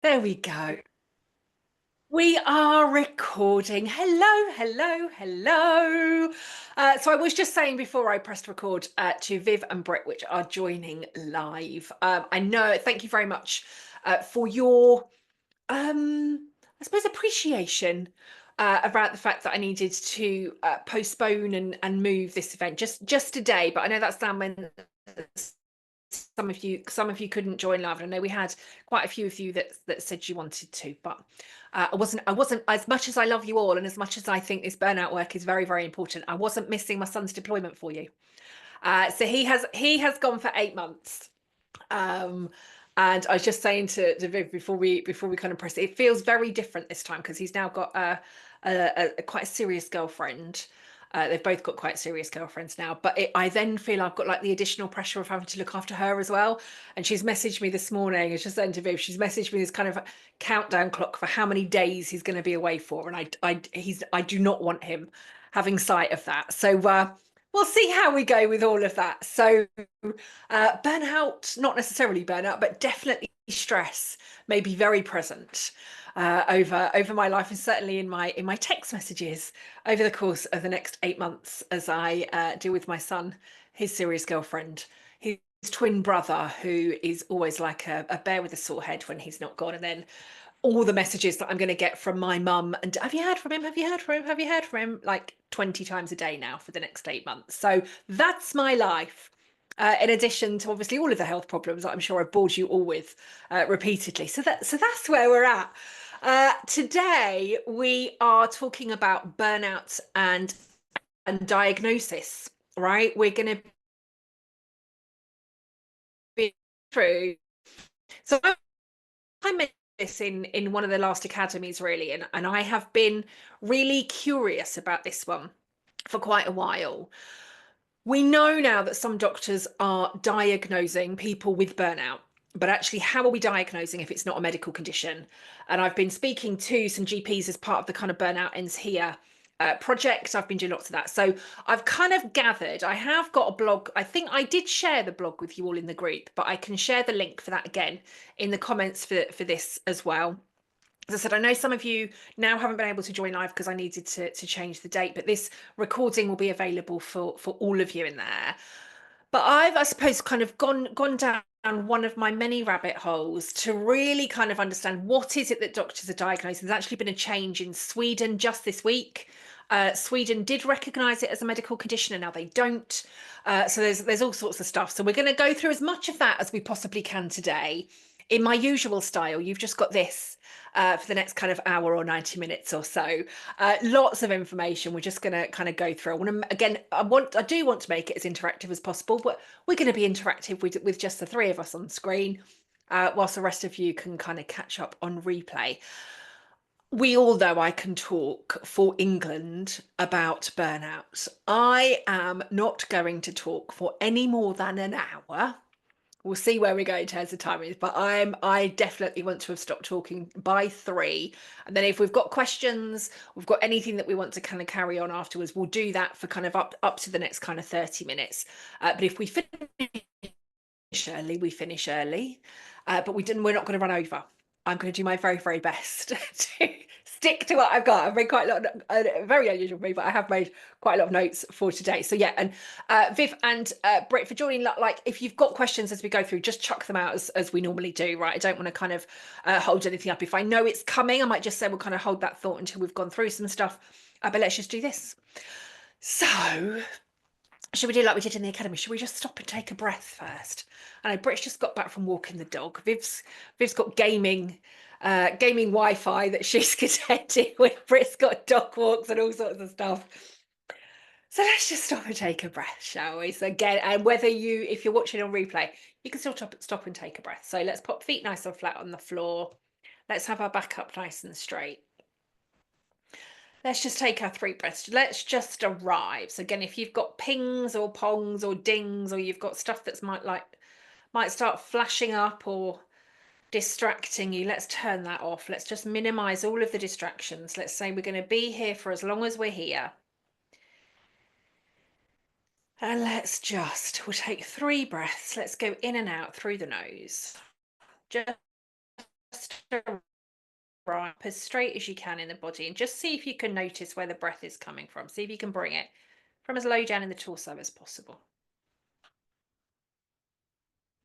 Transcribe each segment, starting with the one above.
There we go. We are recording. Hello, hello, hello. So I was just saying before I pressed record to Viv and Britt, which are joining live. I know, thank you very much for your, I suppose, appreciation about the fact that I needed to postpone and move this event just today. But I know that's down when some of you couldn't join live. I know we had quite a few of you that said you wanted to, but I wasn't, as much as I love you all and as much as I think this burnout work is very, very important, I wasn't missing my son's deployment for you. So he has gone for 8 months. um and I was just saying to Viv before we kind of press it feels very different this time because he's now got a quite a serious girlfriend. They've both got quite serious girlfriends now, but I then feel I've got like the additional pressure of having to look after her as well. And she's messaged me this morning. It's just saying to Viv, she's messaged me this kind of countdown clock for how many days he's going to be away for, and I do not want him having sight of that. So we'll see how we go with all of that. So burnout, not necessarily burnout, but definitely stress may be very present over my life, and certainly in my text messages over the course of the next 8 months as I deal with my son, his serious girlfriend, his twin brother, who is always like a bear with a sore head when he's not gone, and then all the messages that I'm going to get from my mum and have you heard from him? Have you heard from him? Have you heard from him? Like 20 times a day now for the next 8 months. So that's my life. In addition to obviously all of the health problems that I'm sure I've bored you all with repeatedly. So that's where we're at. Today we are talking about burnout and diagnosis, right? We're going to be through. So I mentioned this in one of the last academies, really, and I have been really curious about this one for quite a while. We know now that some doctors are diagnosing people with burnout, but actually, how are we diagnosing if it's not a medical condition? And I've been speaking to some GPs as part of the kind of Burnout Ends Here project. I've been doing lots of that. So I've kind of gathered, I have got a blog. I think I did share the blog with you all in the group, but I can share the link for that again in the comments for this as well. As I said, I know some of you now haven't been able to join live because I needed to change the date, but this recording will be available for all of you in there. But I've, I suppose, kind of gone down one of my many rabbit holes to really kind of understand what is it that doctors are diagnosing. There's actually been a change in Sweden just this week. Sweden did recognise it as a medical condition, and now they don't. So there's all sorts of stuff. So we're going to go through as much of that as we possibly can today. In my usual style, you've just got this for the next kind of hour or 90 minutes or so. Lots of information. We're just going to kind of go through. I do want to make it as interactive as possible, but we're going to be interactive with just the three of us on screen, whilst the rest of you can kind of catch up on replay. We all know I can talk for England about burnout. I am not going to talk for any more than an hour. We'll see where we go in terms of timings, but I definitely want to have stopped talking by 3. And then if we've got questions, we've got anything that we want to kind of carry on afterwards, we'll do that for kind of up to the next kind of 30 minutes. But if we finish early, we finish early. But we're not going to run over. I'm going to do my very, very best to stick to what I've got. I've made quite a lot, very unusual for me, but I have made quite a lot of notes for today. So yeah, and Viv and Britt for joining. Like, if you've got questions as we go through, just chuck them out as we normally do, right? I don't want to kind of hold anything up. If I know it's coming, I might just say we'll kind of hold that thought until we've gone through some stuff. But let's just do this. So should we do like we did in the academy? Should we just stop and take a breath first? I know Britt's just got back from walking the dog. Viv's got gaming Wi-Fi that she's connected with. Britt's got dog walks and all sorts of stuff. So let's just stop and take a breath, shall we? So again, and if you're watching on replay, you can still stop and take a breath. So let's pop feet nice and flat on the floor. Let's have our back up nice and straight. Let's just take our 3 breaths. Let's just arrive. So again, if you've got pings or pongs or dings, or you've got stuff that's might start flashing up or distracting you, let's turn that off. Let's just minimize all of the distractions. Let's say we're going to be here for as long as we're here. And we'll take 3 breaths. Let's go in and out through the nose. Just right as straight as you can in the body, and just see if you can notice where the breath is coming from. See if you can bring it from as low down in the torso as possible.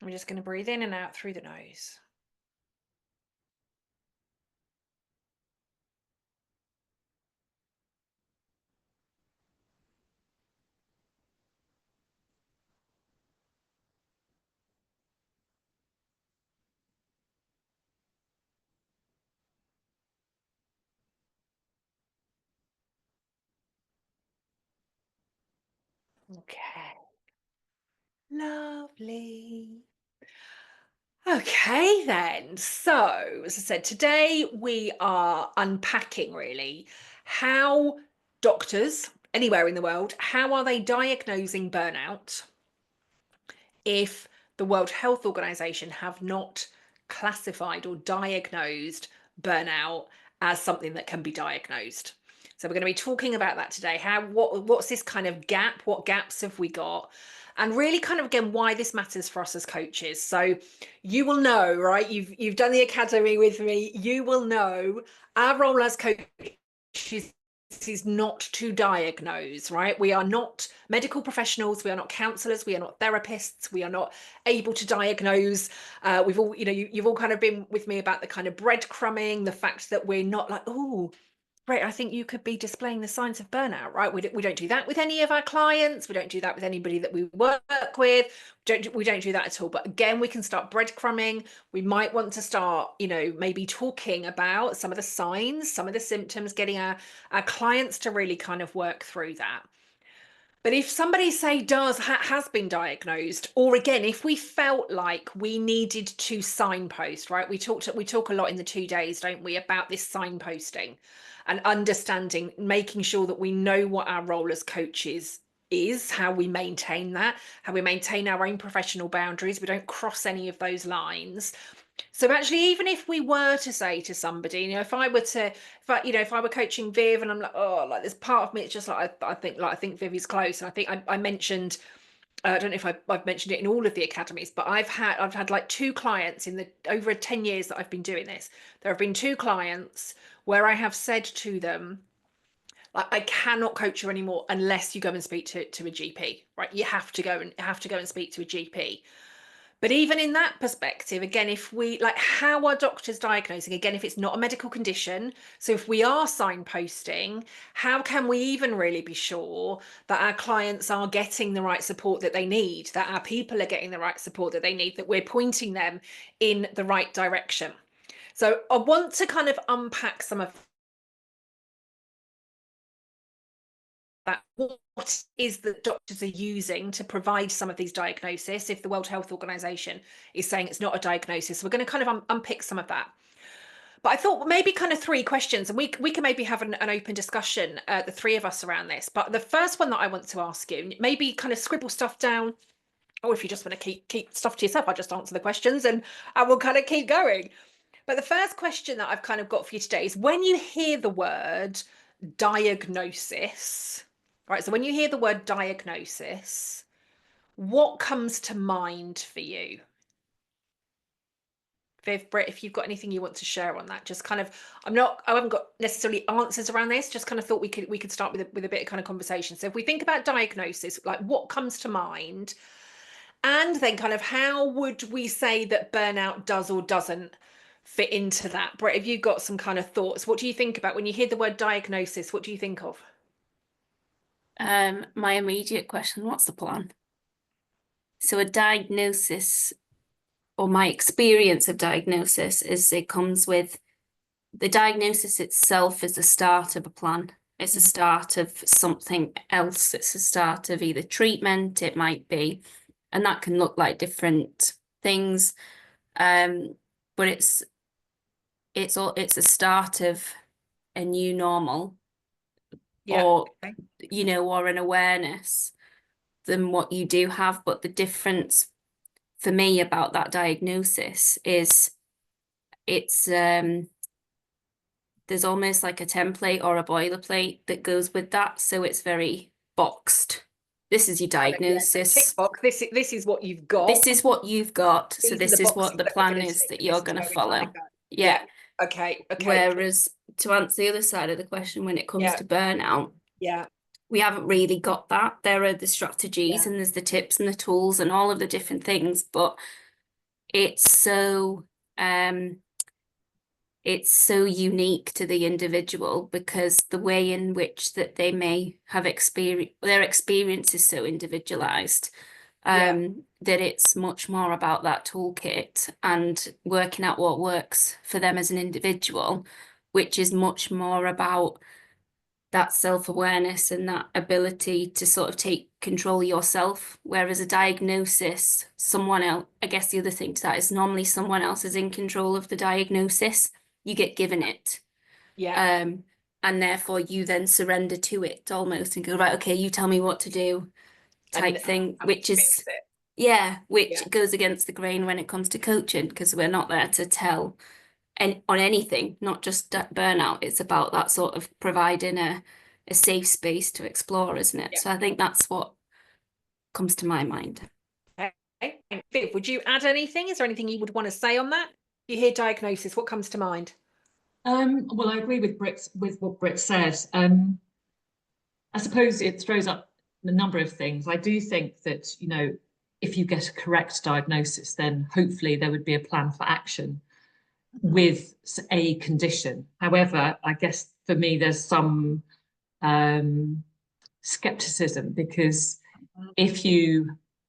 We're just going to breathe in and out through the nose. Okay. Lovely. Okay, then. So, as I said, today we are unpacking really how doctors anywhere in the world, how are they diagnosing burnout if the World Health Organization have not classified or diagnosed burnout as something that can be diagnosed. So we're going to be talking about that today. What's this kind of gap? What gaps have we got? And really kind of again why this matters for us as coaches. So you will know, right? You've done the academy with me. You will know our role as coaches is not to diagnose, right? We are not medical professionals, we are not counselors, we are not therapists, we are not able to diagnose. We've all, you've all kind of been with me about the kind of breadcrumbing, the fact that we're not like, oh, great, I think you could be displaying the signs of burnout, right? We don't do that with any of our clients. We don't do that with anybody that we work with. We don't do that at all. But again, we can start breadcrumbing. We might want to start, maybe talking about some of the signs, some of the symptoms, getting our clients to really kind of work through that. But if somebody has been diagnosed, or again, if we felt like we needed to signpost, right? We talk a lot in the 2 days, don't we, about this signposting and understanding, making sure that we know what our role as coaches is, how we maintain that, how we maintain our own professional boundaries. We don't cross any of those lines. So actually, even if we were to say to somebody, if I were coaching Viv and I'm like, oh, like there's part of me, it's just like, I think Viv is close. And I think I mentioned, I don't know if I've mentioned it in all of the academies, but I've had like 2 clients in the over 10 years that I've been doing this. There have been 2 clients where I have said to them, like, I cannot coach you anymore unless you go and speak to a GP, right? You have to go and speak to a GP. But even in that perspective, again, if we how are doctors diagnosing? Again, if it's not a medical condition, so if we are signposting, how can we even really be sure that our clients are getting the right support that they need, that our people are getting the right support that they need, that we're pointing them in the right direction? So I want to kind of unpack some of that. What is that doctors are using to provide some of these diagnoses if the World Health Organization is saying it's not a diagnosis? So we're going to kind of unpick some of that. But I thought maybe kind of 3 questions, and we can maybe have an open discussion, the 3 of us around this. But the first one that I want to ask you, maybe kind of scribble stuff down, or if you just want to keep stuff to yourself, I'll just answer the questions and I will kind of keep going. But the first question that I've kind of got for you today is, when you hear the word diagnosis, right? So when you hear the word diagnosis, what comes to mind for you? Viv, Britt, if you've got anything you want to share on that, just kind of, I haven't got necessarily answers around this, just kind of thought we could start with a bit of kind of conversation. So if we think about diagnosis, like what comes to mind, and then kind of how would we say that burnout does or doesn't fit into that? Brett, have you got some kind of thoughts? What do you think about when you hear the word diagnosis? What do you think of? My immediate question, what's the plan? So a diagnosis, or my experience of diagnosis, is it comes with the diagnosis itself is the start of a plan. It's a start of something else. It's a start of either treatment, it might be, and that can look like different things. But it's a start of a new normal, Yeah. or Okay. or an awareness than what you do have. But the difference for me about that diagnosis is there's almost like a template or a boilerplate that goes with that. So it's very boxed. This is your diagnosis. Tick box. This is what you've got. This is what you've got. So These are this the is what boxes the that we're plan going to is tick. that This you're is going to where we kind follow. of go. Yeah. Okay. Whereas to answer the other side of the question, when it comes Yeah. to burnout, Yeah. we haven't really got that. There are the strategies Yeah. and there's the tips and the tools and all of the different things, but it's so um it's so unique to the individual because the way in which that they may have experience their experience is so individualized, Yeah. that it's much more about that toolkit and working out what works for them as an individual, which is much more about that self-awareness and that ability to sort of take control of yourself. Whereas a diagnosis, someone else, I guess the other thing to that is normally someone else is in control of the diagnosis. You get given it. Yeah. Um, and therefore you then surrender to it almost and go, right, okay, you tell me what to do type And thing, how which to fix is, it. yeah, Yeah. which goes against the grain when it comes to coaching because we're not there to tell and on anything, not just burnout. It's about that sort of providing a safe space to explore, isn't it? Yeah. So I think that's what comes to my mind. Okay. Viv, would you add anything? Is there anything you would want to say on that? You hear diagnosis, what comes to mind? Well, I agree with what Britt said. I suppose it throws up a number of things. I do think that, if you get a correct diagnosis, then hopefully there would be a plan for action with a condition. However, I guess for me, there's some skepticism because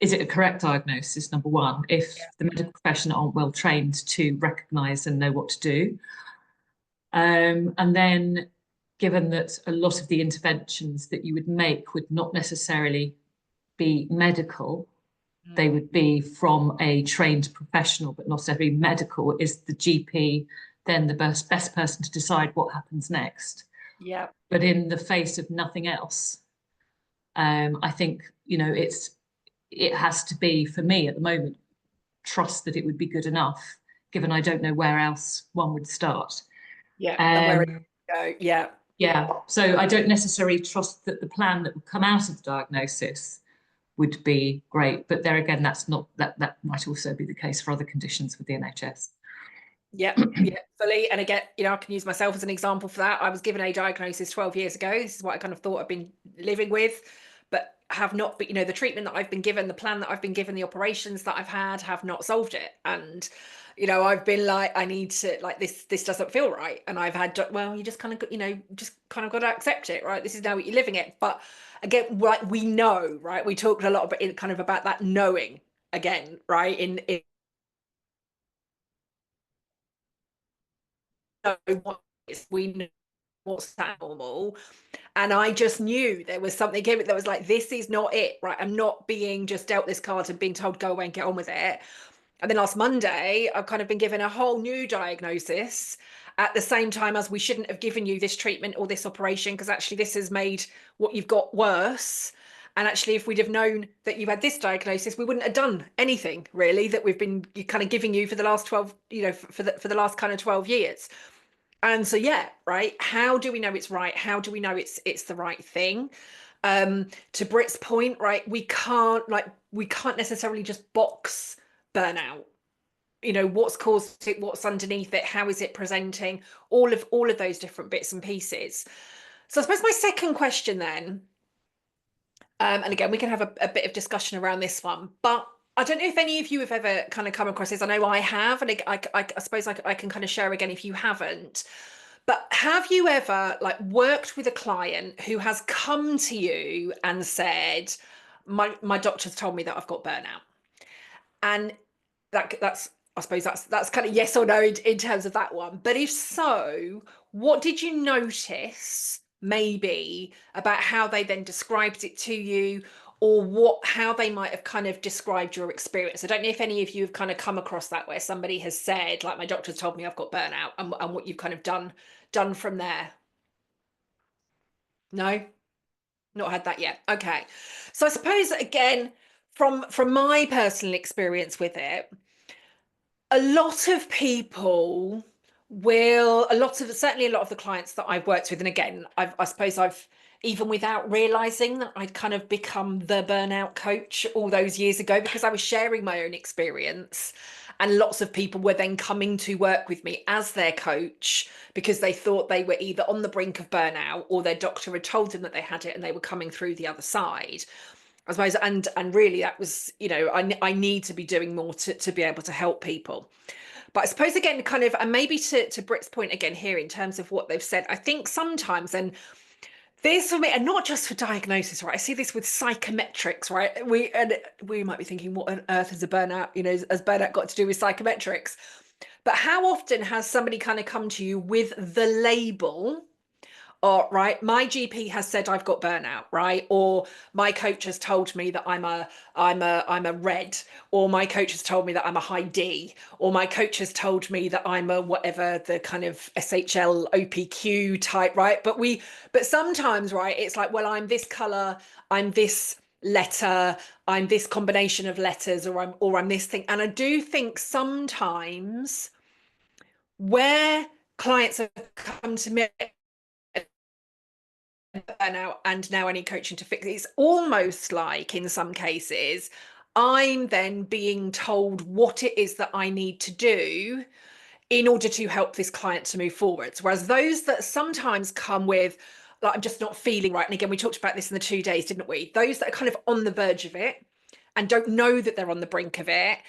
is it a correct diagnosis, number one, if the medical profession aren't well trained to recognise and know what to do. And then given that a lot of the interventions that you would make would not necessarily be medical, they would be from a trained professional, but not necessarily medical, is the GP then the best person to decide what happens next? Yeah. But in the face of nothing else, I think, it has to be, for me at the moment, trust that it would be good enough, given I don't know where else one would start. Yeah. And where it go. Yeah. Yeah, so I don't necessarily trust that the plan that would come out of the diagnosis would be great. But there again, that might also be the case for other conditions with the NHS. Yeah, yeah, fully. And again, I can use myself as an example for that. I was given a diagnosis 12 years ago. This is what I kind of thought I've been living with, but have not, but the treatment that I've been given, the plan that I've been given, the operations that I've had have not solved it. And, I've been like, I need to, like, this doesn't feel right. And I've had, well, you just kind of, just kind of got to accept it, right? This is now what you're living it. But again, like we know, right? We talked a lot about it, kind of about that knowing again, right? In know what is, we know what's normal. And I just knew there was something in it that was like, this is not it, right? I'm not being just dealt this card and being told go away and get on with it. And then last Monday, I've kind of been given a whole new diagnosis at the same time as we shouldn't have given you this treatment or this operation, because actually this has made what you've got worse. And actually, if we'd have known that you had this diagnosis, we wouldn't have done anything really that we've been kind of giving you for the last 12, for the last kind of 12 years. And so, yeah, right. How do we know it's right? How do we know it's the right thing? To Britt's point, right, we can't necessarily just box burnout. What's caused it, what's underneath it, how is it presenting, all of those different bits and pieces. So I suppose my second question then, and again, we can have a bit of discussion around this one, but I don't know if any of you have ever kind of come across this. I know I have, and I suppose I can kind of share again if you haven't. But have you ever like worked with a client who has come to you and said, my doctor's told me that I've got burnout? And that's I suppose that's kind of yes or no in terms of that one. But if so, what did you notice maybe about how they then described it to you, or how they might have kind of described your experience? I don't know if any of you have kind of come across that where somebody has said, like, my doctor's told me I've got burnout, and what you've kind of done from there. No, not had that yet. Okay. So I suppose again, from my personal experience with it, a lot of people certainly a lot of the clients that I've worked with, and again, I suppose I've, even without realizing that I'd kind of become the burnout coach all those years ago, because I was sharing my own experience. And lots of people were then coming to work with me as their coach because they thought they were either on the brink of burnout or their doctor had told them that they had it and they were coming through the other side. I suppose, and really that was, you know, I need to be doing more to be able to help people. But I suppose again, kind of, and maybe to Britt's point again here in terms of what they've said, I think sometimes, and this for me, and not just for diagnosis, right? I see this with psychometrics, right? We might be thinking, what on earth is a burnout? You know, has burnout got to do with psychometrics? But how often has somebody kind of come to you with the label? Or right, my GP has said I've got burnout, right? Or my coach has told me that I'm a red, or my coach has told me that I'm a high D, or my coach has told me that I'm a whatever the kind of SHL OPQ type, right? But sometimes, right, it's like, well, I'm this color, I'm this letter, I'm this combination of letters, or I'm this thing. And I do think sometimes where clients have come to me burnout and now I need coaching to fix it, it's almost like in some cases I'm then being told what it is that I need to do in order to help this client to move forwards. Whereas those that sometimes come with, like, I'm just not feeling right. And again, we talked about this in the 2 days, didn't we? Those that are kind of on the verge of it and don't know that they're on the brink of it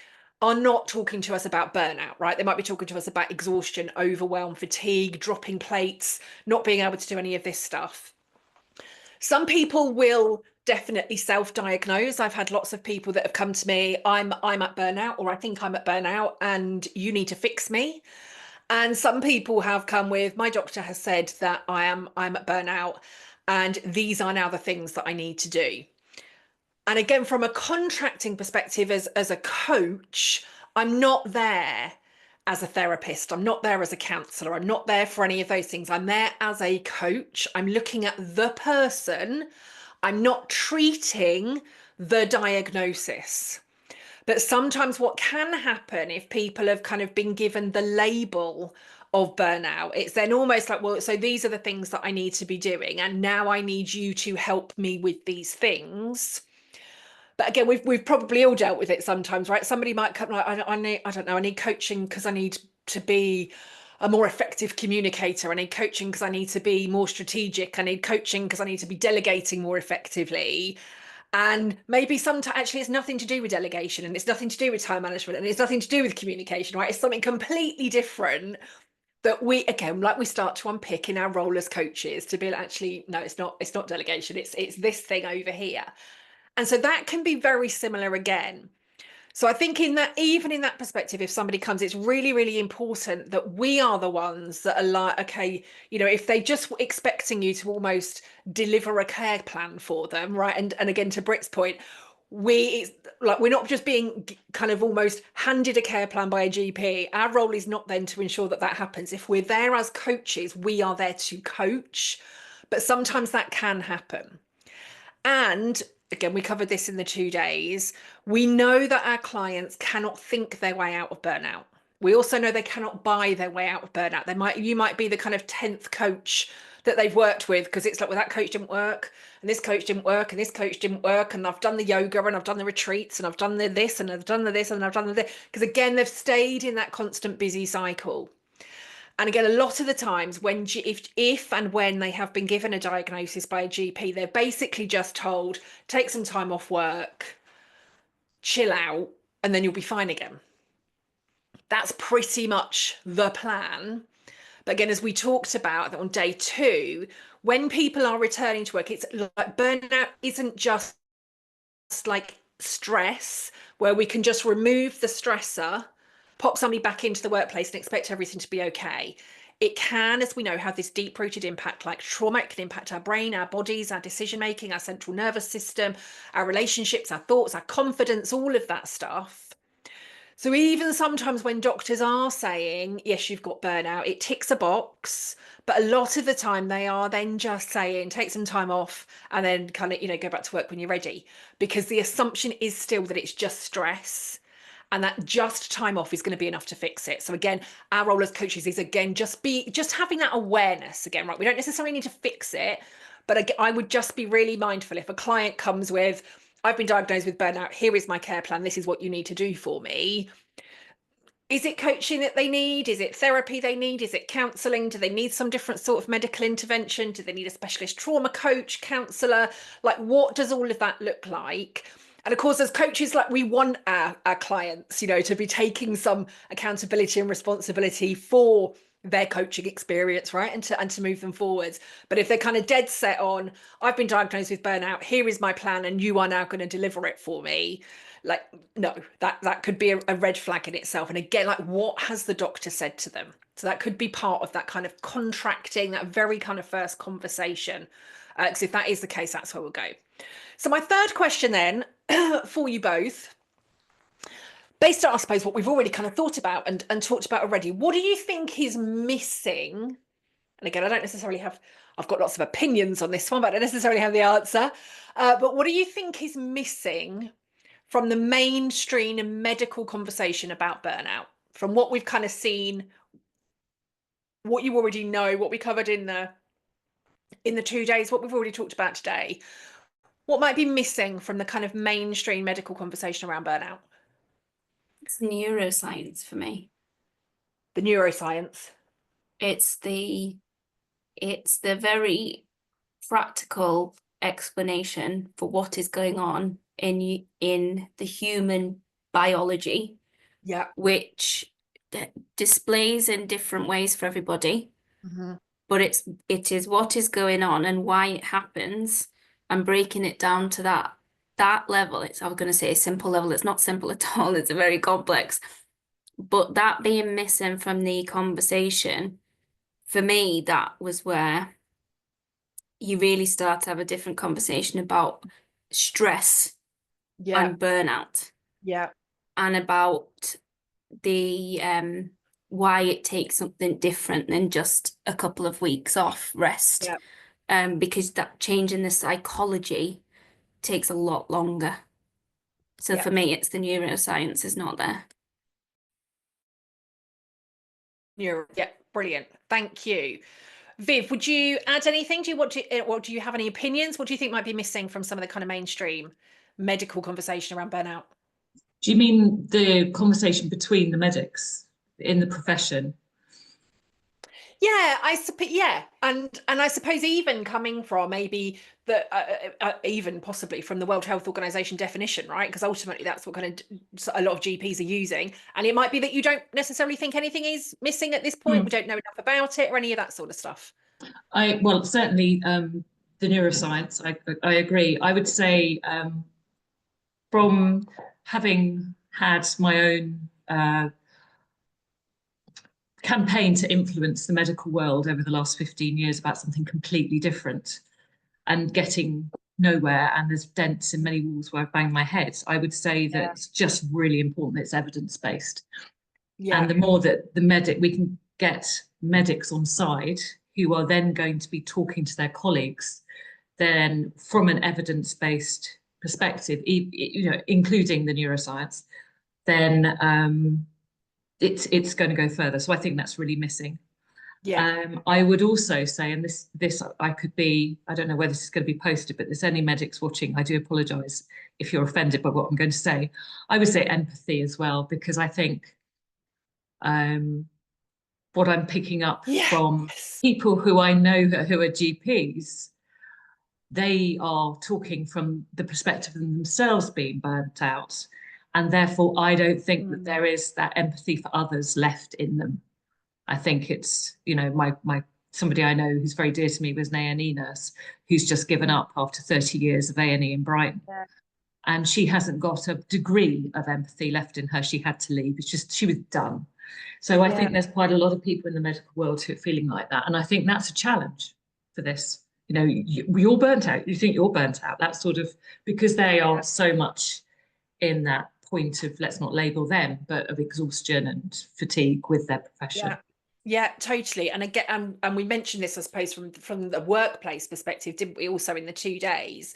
are not talking to us about burnout, right? They might be talking to us about exhaustion, overwhelm, fatigue, dropping plates, not being able to do any of this stuff. Some people will definitely self-diagnose. I've had lots of people that have come to me, I'm at burnout, or I think I'm at burnout and you need to fix me. And some people have come with, my doctor has said that I'm at burnout and these are now the things that I need to do. And again, from a contracting perspective, as a coach, I'm not there as a therapist. I'm not there as a counselor. I'm not there for any of those things. I'm there as a coach. I'm looking at the person. I'm not treating the diagnosis. But sometimes what can happen if people have kind of been given the label of burnout, it's then almost like, well, so these are the things that I need to be doing. And now I need you to help me with these things. But again, we've probably all dealt with it sometimes, right? Somebody might come like, I don't know, I need coaching because I need to be a more effective communicator. I need coaching because I need to be more strategic. I need coaching because I need to be delegating more effectively. And maybe sometimes actually it's nothing to do with delegation and it's nothing to do with time management and it's nothing to do with communication, right? It's something completely different that we, again, like we start to unpick in our role as coaches to be like, actually, no, it's not delegation. It's this thing over here. And so that can be very similar again. So I think in that, even in that perspective, if somebody comes, it's really, really important that we are the ones that are like, okay, you know, if they just expecting you to almost deliver a care plan for them, right? And again, to Britt's point, it's like we're not just being kind of almost handed a care plan by a GP. Our role is not then to ensure that that happens. If we're there as coaches, we are there to coach, but sometimes that can happen. And again, we covered this in the 2 days. We know that our clients cannot think their way out of burnout. We also know they cannot buy their way out of burnout. You might be the kind of 10th coach that they've worked with because it's like, well, that coach didn't work and this coach didn't work and this coach didn't work. And I've done the yoga and I've done the retreats and I've done the this and I've done the this and I've done the this. Because again, they've stayed in that constant busy cycle. And again, a lot of the times when if and when they have been given a diagnosis by a GP, they're basically just told, take some time off work, chill out, and then you'll be fine again. That's pretty much the plan. But again, as we talked about on day 2, when people are returning to work, it's like burnout isn't just like stress where we can just remove the stressor, pop somebody back into the workplace and expect everything to be okay. It can, as we know, have this deep-rooted impact like trauma. It can impact our brain, our bodies, our decision-making, our central nervous system, our relationships, our thoughts, our confidence, all of that stuff. So even sometimes when doctors are saying, yes, you've got burnout, it ticks a box, but a lot of the time they are then just saying, take some time off and then kind of, you know, go back to work when you're ready, because the assumption is still that it's just stress and that just time off is going to be enough to fix it. So again, our role as coaches is again, just having that awareness again, right? We don't necessarily need to fix it, but I would just be really mindful if a client comes with, I've been diagnosed with burnout, here is my care plan, this is what you need to do for me. Is it coaching that they need? Is it therapy they need? Is it counselling? Do they need some different sort of medical intervention? Do they need a specialist trauma coach, counsellor? Like, what does all of that look like? And of course, as coaches, like, we want our clients, you know, to be taking some accountability and responsibility for their coaching experience, right? And to move them forwards. But if they're kind of dead set on, I've been diagnosed with burnout, here is my plan, and you are now going to deliver it for me. Like, no, that could be a red flag in itself. And again, like, what has the doctor said to them? So that could be part of that kind of contracting, that very kind of first conversation. Because if that is the case, that's where we'll go. So my third question then for you both, based on, I suppose, what we've already kind of thought about and talked about already, what do you think is missing? And again, I don't necessarily have, I've got lots of opinions on this one, but I don't necessarily have the answer. But what do you think is missing from the mainstream medical conversation about burnout? From what we've kind of seen, what you already know, what we covered in the 2 days, what we've already talked about today, what might be missing from the kind of mainstream medical conversation around burnout? It's neuroscience for me. The neuroscience. It's the very practical explanation for what is going on in the human biology, Yeah. which displays in different ways for everybody. Mm-hmm. But it is what is going on and why it happens, and breaking it down to that level. I was going to say a simple level. It's not simple at all. It's a very complex. But that being missing from the conversation, for me, that was where you really start to have a different conversation about stress and burnout. Yeah. And about the why it takes something different than just a couple of weeks off rest. Yeah. Because that change in the psychology takes a lot longer. So for me, it's the neuroscience is not there. Yeah, brilliant. Thank you. Viv, would you add anything? Do you have any opinions? What do you think might be missing from some of the kind of mainstream medical conversation around burnout? Do you mean the conversation between the medics in the profession? Yeah, I suppose. Yeah, and I suppose even coming from maybe the even possibly from the World Health Organization definition, right? Because ultimately that's what kind of a lot of GPs are using, and it might be that you don't necessarily think anything is missing at this point. We don't know enough about it or any of that sort of stuff. Well, certainly the neuroscience. I agree. I would say from having had my own campaign to influence the medical world over the last 15 years about something completely different and getting nowhere, and there's dents in many walls where I've banged my head, I would say that it's just really important that it's evidence-based. Yeah. And the more that we can get medics on side who are then going to be talking to their colleagues, then from an evidence-based perspective, you know, including the neuroscience, then it's going to go further. So I think that's really missing. Yeah. I would also say, and this I could be, I don't know whether this is going to be posted, but there's any medics watching, I do apologise if you're offended by what I'm going to say. I would say empathy as well, because I think what I'm picking up from people who I know who are GPs, they are talking from the perspective of themselves being burnt out. And therefore, I don't think that there is that empathy for others left in them. I think it's, you know, my somebody I know who's very dear to me was an A&E nurse who's just given up after 30 years of A&E in Brighton. Yeah. And she hasn't got a degree of empathy left in her. She had to leave. It's just, she was done. So I think there's quite a lot of people in the medical world who are feeling like that. And I think that's a challenge for this. You know, you're burnt out. You think you're burnt out. That sort of, because they are so much in that point of, let's not label them, but of exhaustion and fatigue with their profession. Yeah, totally. And again, and we mentioned this, I suppose, from the workplace perspective, didn't we, also in the 2 days?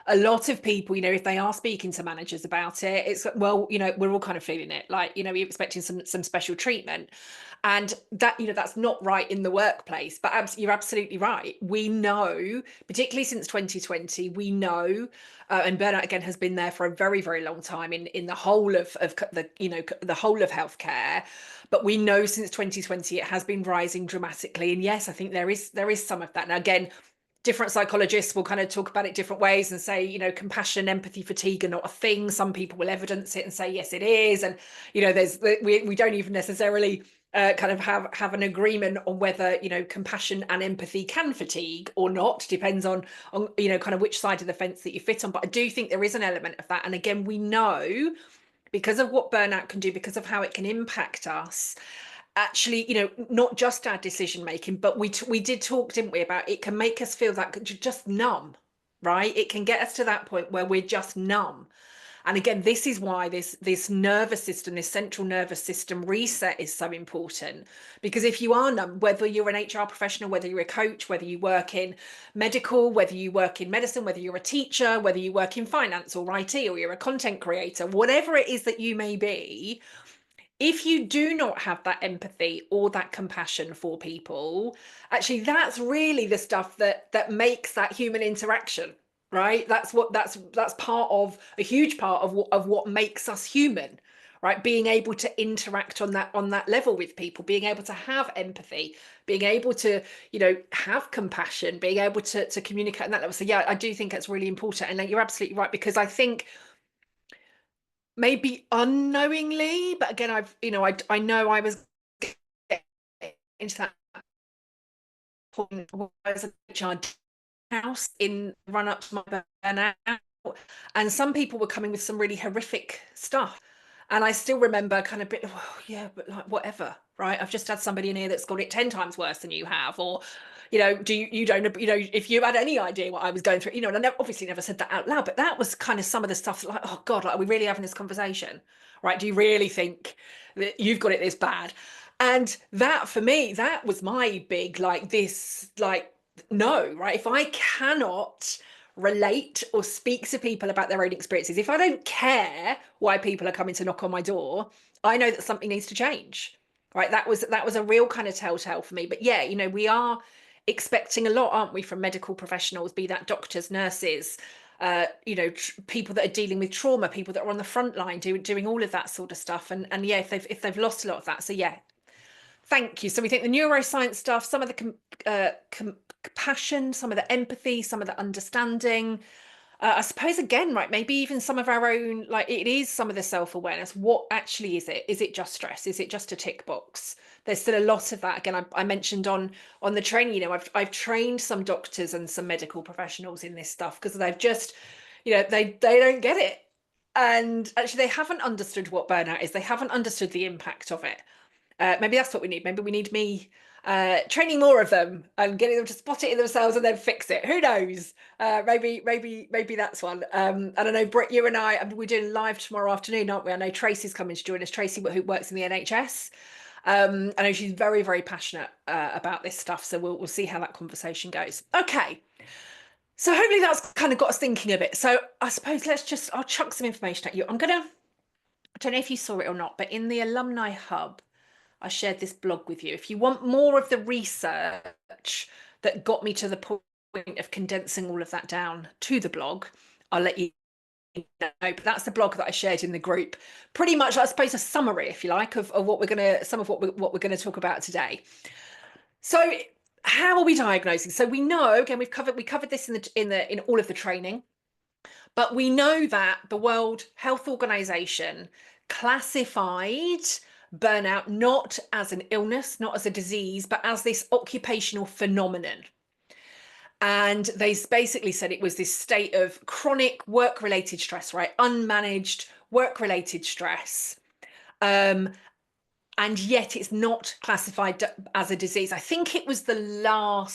a lot of people, if they are speaking to managers about it, it's, well, we're all kind of feeling it, like, we're expecting some special treatment. And that, that's not right in the workplace. But you're absolutely right. We know, particularly since 2020, we know, and burnout again has been there for a very, very long time in the whole of the whole of healthcare. But we know since 2020 it has been rising dramatically. And yes, I think there is some of that. Now, again, different psychologists will kind of talk about it different ways and say, compassion, empathy, fatigue are not a thing. Some people will evidence it and say, yes, it is. And, we don't even necessarily kind of have an agreement on whether, compassion and empathy can fatigue or not. Depends on, kind of which side of the fence that you fit on. But I do think there is an element of that. And again, we know, because of what burnout can do, because of how it can impact us, actually, not just our decision making, but we did talk, didn't we, about it can make us feel that just numb, right? It can get us to that point where we're just numb. And again, this is why this nervous system, this central nervous system reset is so important. Because if you are numb, whether you're an HR professional, whether you're a coach, whether you work in medical, whether you work in medicine, whether you're a teacher, whether you work in finance or IT, or you're a content creator, whatever it is that you may be, if you do not have that empathy or that compassion for people, actually, that's really the stuff that makes that human interaction, right? That's part of a huge part of what makes us human, right? Being able to interact on that level with people, being able to have empathy, being able to, have compassion, being able to communicate on that level. So yeah, I do think it's really important. And you're absolutely right, because I think, maybe unknowingly, but again, I know I was into that point when I was a HR house in run up to my burnout, and some people were coming with some really horrific stuff, and I still remember kind of bit, oh, yeah, but like, whatever, right? I've just had somebody in here that's got it 10 times worse than you have, or you don't, if you had any idea what I was going through, and I obviously never said that out loud, but that was kind of some of the stuff, like, oh God, like, are we really having this conversation, right? Do you really think that you've got it this bad? And that, for me, that was my big, no, right? If I cannot relate or speak to people about their own experiences, if I don't care why people are coming to knock on my door, I know that something needs to change, right? That was a real kind of telltale for me. But yeah, we are expecting a lot, aren't we, from medical professionals, be that doctors, nurses, people that are dealing with trauma, people that are on the front line doing all of that sort of stuff. And yeah, if they've lost a lot of that. So yeah, thank you. So we think the neuroscience stuff, some of the compassion, some of the empathy, some of the understanding, I suppose, again, right, maybe even some of our own, like, it is some of the self-awareness. What actually is it? Is it just stress? Is it just a tick box? There's still a lot of that. Again, I mentioned on the training, I've trained some doctors and some medical professionals in this stuff, because they've just, they don't get it. And actually, they haven't understood what burnout is. They haven't understood the impact of it. Maybe that's what we need. Maybe we need me training more of them and getting them to spot it in themselves and then fix it. Who knows? Maybe that's one. And I know, Britt, you and we're doing live tomorrow afternoon, aren't we? I know Tracy's coming to join us. Tracy, who works in the NHS. I know she's very, very passionate about this stuff. So we'll see how that conversation goes. Okay. So hopefully that's kind of got us thinking a bit. So I suppose I'll chuck some information at you. I don't know if you saw it or not, but in the Alumni Hub, I shared this blog with you. If you want more of the research that got me to the point of condensing all of that down to the blog, I'll let you know. But that's the blog that I shared in the group. Pretty much, I suppose, a summary, if you like, of what we're going to talk about today. So, how are we diagnosing? So we know, again, we covered this in all of the training, but we know that the World Health Organization classified burnout not as an illness, not as a disease, but as this occupational phenomenon. And they basically said it was this state of chronic work-related stress, right? Unmanaged work-related stress. And yet it's not classified as a disease. I think it was I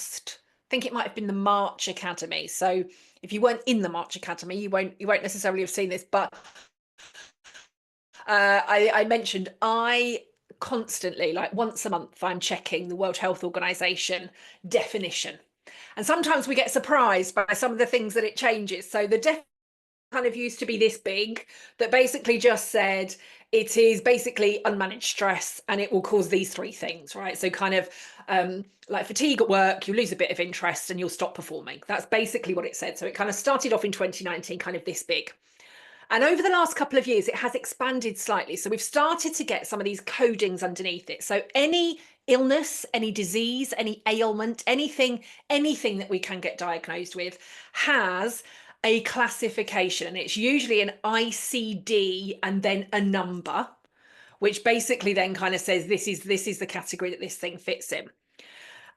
think it might have been the March Academy. So if you weren't in the March Academy, you won't necessarily have seen this, but I mentioned I constantly, like once a month, I'm checking the World Health Organization definition. And sometimes we get surprised by some of the things that it changes. So the definition kind of used to be this big, that basically just said it is basically unmanaged stress and it will cause these three things, right? So kind of like fatigue at work, you lose a bit of interest and you'll stop performing. That's basically what it said. So it kind of started off in 2019, kind of this big. And over the last couple of years, it has expanded slightly. So we've started to get some of these codings underneath it. So any illness, any disease, any ailment, anything that we can get diagnosed with has a classification. It's usually an ICD and then a number, which basically then kind of says this is the category that this thing fits in.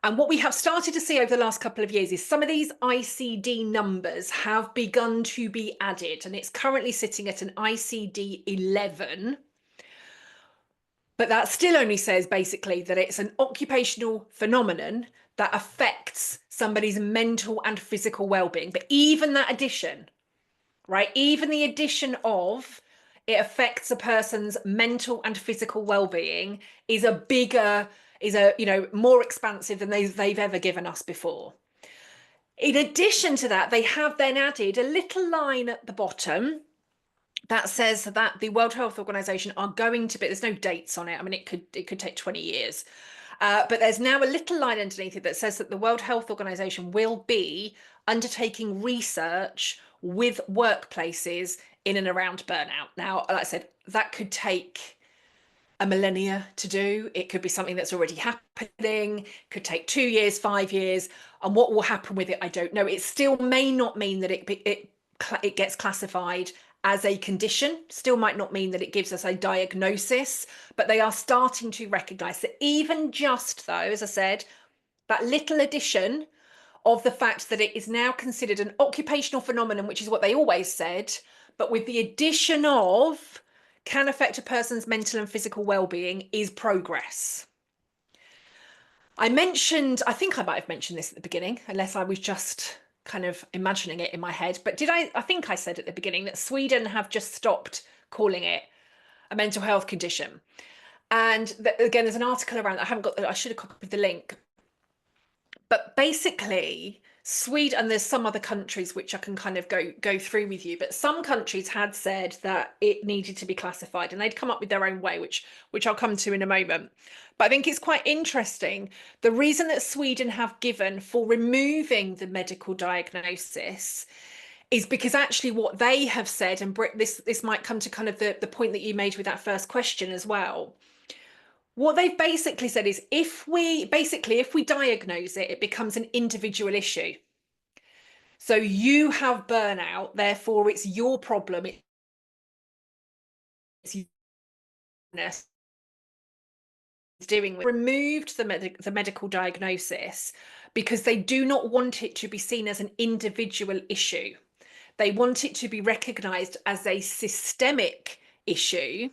And what we have started to see over the last couple of years is some of these ICD numbers have begun to be added, and it's currently sitting at an ICD 11. But that still only says basically that it's an occupational phenomenon that affects somebody's mental and physical well-being. But even that addition, right, even the addition of it affects a person's mental and physical well-being is more expansive than they've ever given us before. In addition to that, they have then added a little line at the bottom that says that the World Health Organization are going to be, there's no dates on it. I mean, it could take 20 years. But there's now a little line underneath it that says that the World Health Organization will be undertaking research with workplaces in and around burnout. Now, like I said, that could take a millennia to do. It could be something that's already happening, could take 2 years, 5 years. And what will happen with it, I don't know. It still may not mean that it gets classified as a condition, still might not mean that it gives us a diagnosis, but they are starting to recognize that even just though, as I said, that little addition of the fact that it is now considered an occupational phenomenon, which is what they always said, but with the addition of can affect a person's mental and physical well-being is progress. I think I might have mentioned this at the beginning, unless I was just kind of imagining it in my head, but I think I said at the beginning that Sweden have just stopped calling it a mental health condition. And again, there's an article around that. I should have copied the link. But basically, Sweden, and there's some other countries which I can kind of go through with you, but some countries had said that it needed to be classified and they'd come up with their own way, which I'll come to in a moment. But I think it's quite interesting. The reason that Sweden have given for removing the medical diagnosis is because actually what they have said, and this might come to kind of the point that you made with that first question as well. What they've basically said is if we diagnose it, it becomes an individual issue. So you have burnout, therefore it's your problem. It's doing with. Removed the medical diagnosis because they do not want it to be seen as an individual issue. They want it to be recognized as a systemic issue.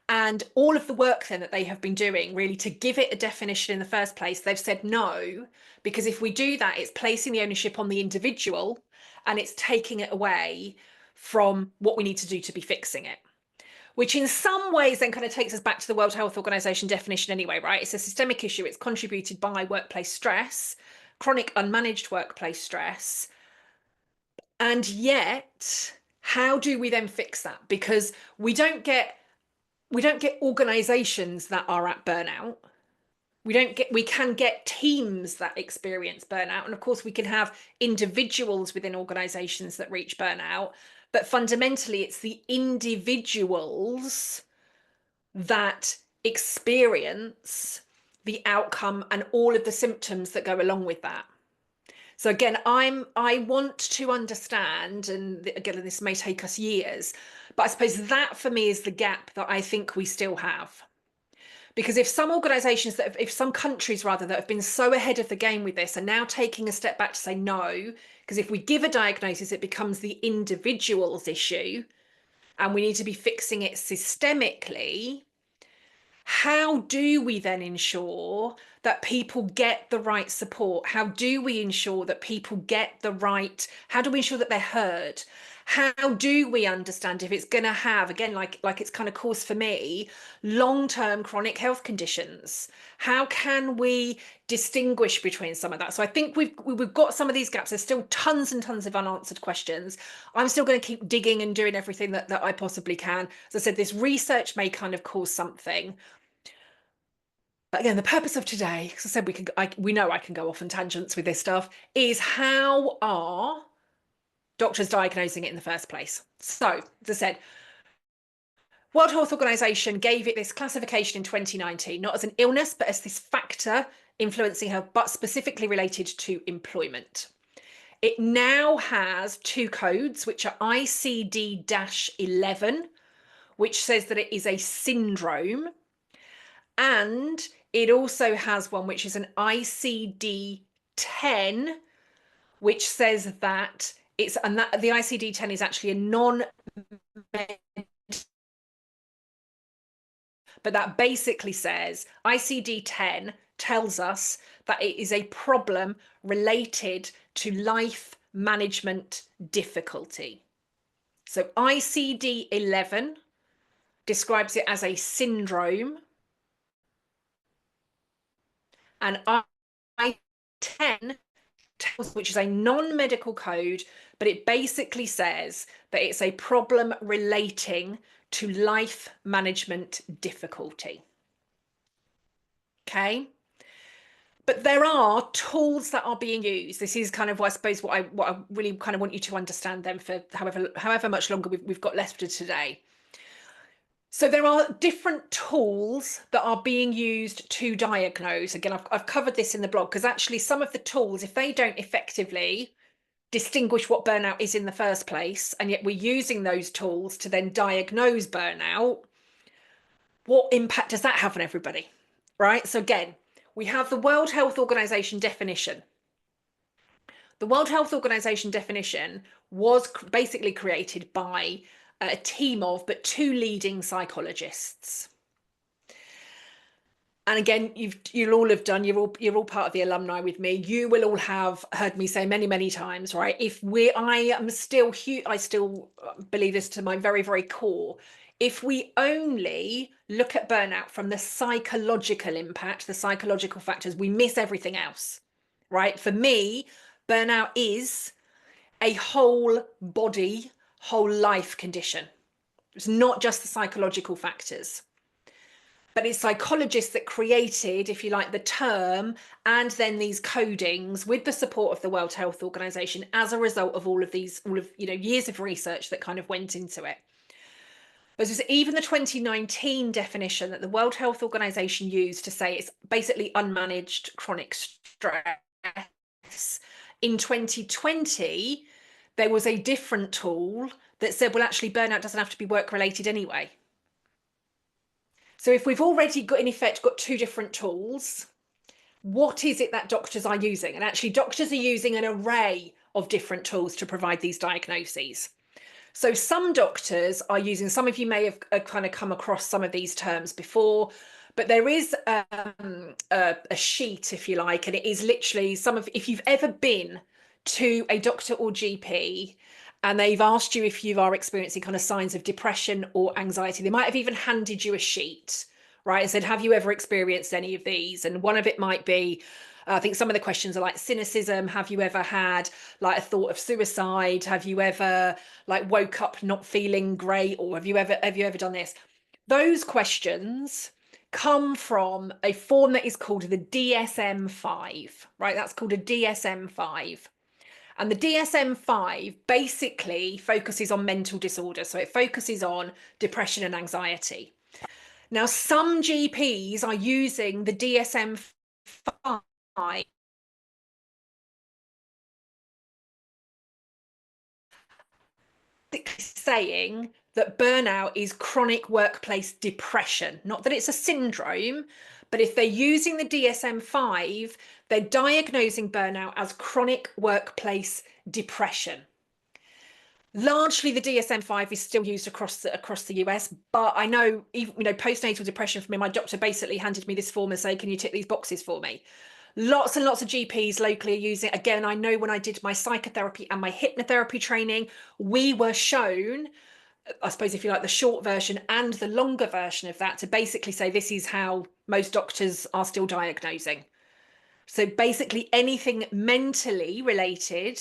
And all of the work then that they have been doing really to give it a definition in the first place, they've said no, because if we do that, it's placing the ownership on the individual and it's taking it away from what we need to do to be fixing it, which in some ways then kind of takes us back to the World Health Organization definition anyway, right? It's a systemic issue. It's contributed by workplace stress, chronic unmanaged workplace stress. And yet, how do we then fix that? Because we don't get organizations that are at burnout. We can get teams that experience burnout. And of course, we can have individuals within organizations that reach burnout. But fundamentally, it's the individuals that experience the outcome and all of the symptoms that go along with that. So again, I want to understand, and again, this may take us years, but I suppose that for me is the gap that I think we still have. Because if some organizations if some countries rather that have been so ahead of the game with this are now taking a step back to say no, because if we give a diagnosis, it becomes the individual's issue and we need to be fixing it systemically. How do we then ensure that people get the right support? How do we ensure that people get how do we ensure that they're heard? How do we understand if it's going to have, again, like it's kind of caused for me, long-term chronic health conditions? How can we distinguish between some of that? So I think we've got some of these gaps. There's still tons and tons of unanswered questions. I'm still going to keep digging and doing everything that I possibly can. As I said, this research may kind of cause something. But again, the purpose of today, because I said we know I can go off on tangents with this stuff, is how are doctors diagnosing it in the first place? So, as I said, World Health Organization gave it this classification in 2019, not as an illness, but as this factor influencing health, but specifically related to employment. It now has two codes, which are ICD-11, which says that it is a syndrome. And it also has one which is an ICD-10, which says that it's, and that the ICD-10 is actually a but that basically says ICD-10 tells us that it is a problem related to life management difficulty. So ICD-11 describes it as a syndrome, and I-10 tells, which is a non-medical code, but it basically says that it's a problem relating to life management difficulty. Okay. But there are tools that are being used. This is kind of, I suppose, what I really kind of want you to understand then for however much longer we've got left of today. So there are different tools that are being used to diagnose. Again, I've covered this in the blog, because actually some of the tools, if they don't effectively distinguish what burnout is in the first place, and yet we're using those tools to then diagnose burnout, what impact does that have on everybody? Right? So again, we have the World Health Organization definition. The World Health Organization definition was basically created by a team of, but two leading psychologists. And again, you'll all have done, you're all part of the alumni with me. You will all have heard me say many, many times, right? I still believe this to my very, very core. If we only look at burnout from the psychological impact, the psychological factors, we miss everything else, right? For me, burnout is a whole body, whole life condition. It's not just the psychological factors, but it's psychologists that created, if you like, the term and then these codings with the support of the World Health Organization as a result of all of years of research that kind of went into it. But even the 2019 definition that the World Health Organization used to say it's basically unmanaged chronic stress. In 2020, there was a different tool that said, well, actually, burnout doesn't have to be work-related anyway. So if we've already got, in effect, got two different tools, what is it that doctors are using? And actually, doctors are using an array of different tools to provide these diagnoses. So some doctors are using, some of you may have kind of come across some of these terms before, but there is a sheet, if you like, and it is literally if you've ever been to a doctor or GP and they've asked you if you are experiencing kind of signs of depression or anxiety, they might have even handed you a sheet, right, and said, have you ever experienced any of these? And one of it might be, I think some of the questions are like cynicism. Have you ever had like a thought of suicide? Have you ever like woke up not feeling great? Or have you ever done this? Those questions come from a form that is called the DSM-5, right? That's called a DSM-5. And the DSM-5 basically focuses on mental disorders. So it focuses on depression and anxiety. Now, some GPs are using the DSM-5 saying that burnout is chronic workplace depression, not that it's a syndrome, but if they're using the DSM-5, they're diagnosing burnout as chronic workplace depression. Largely, the DSM-5 is still used across the US, but I know, even postnatal depression for me, my doctor basically handed me this form and said, can you tick these boxes for me? Lots and lots of GPs locally are using it. Again, I know when I did my psychotherapy and my hypnotherapy training, we were shown, I suppose if you like, the short version and the longer version of that to basically say this is how most doctors are still diagnosing. So basically anything mentally related,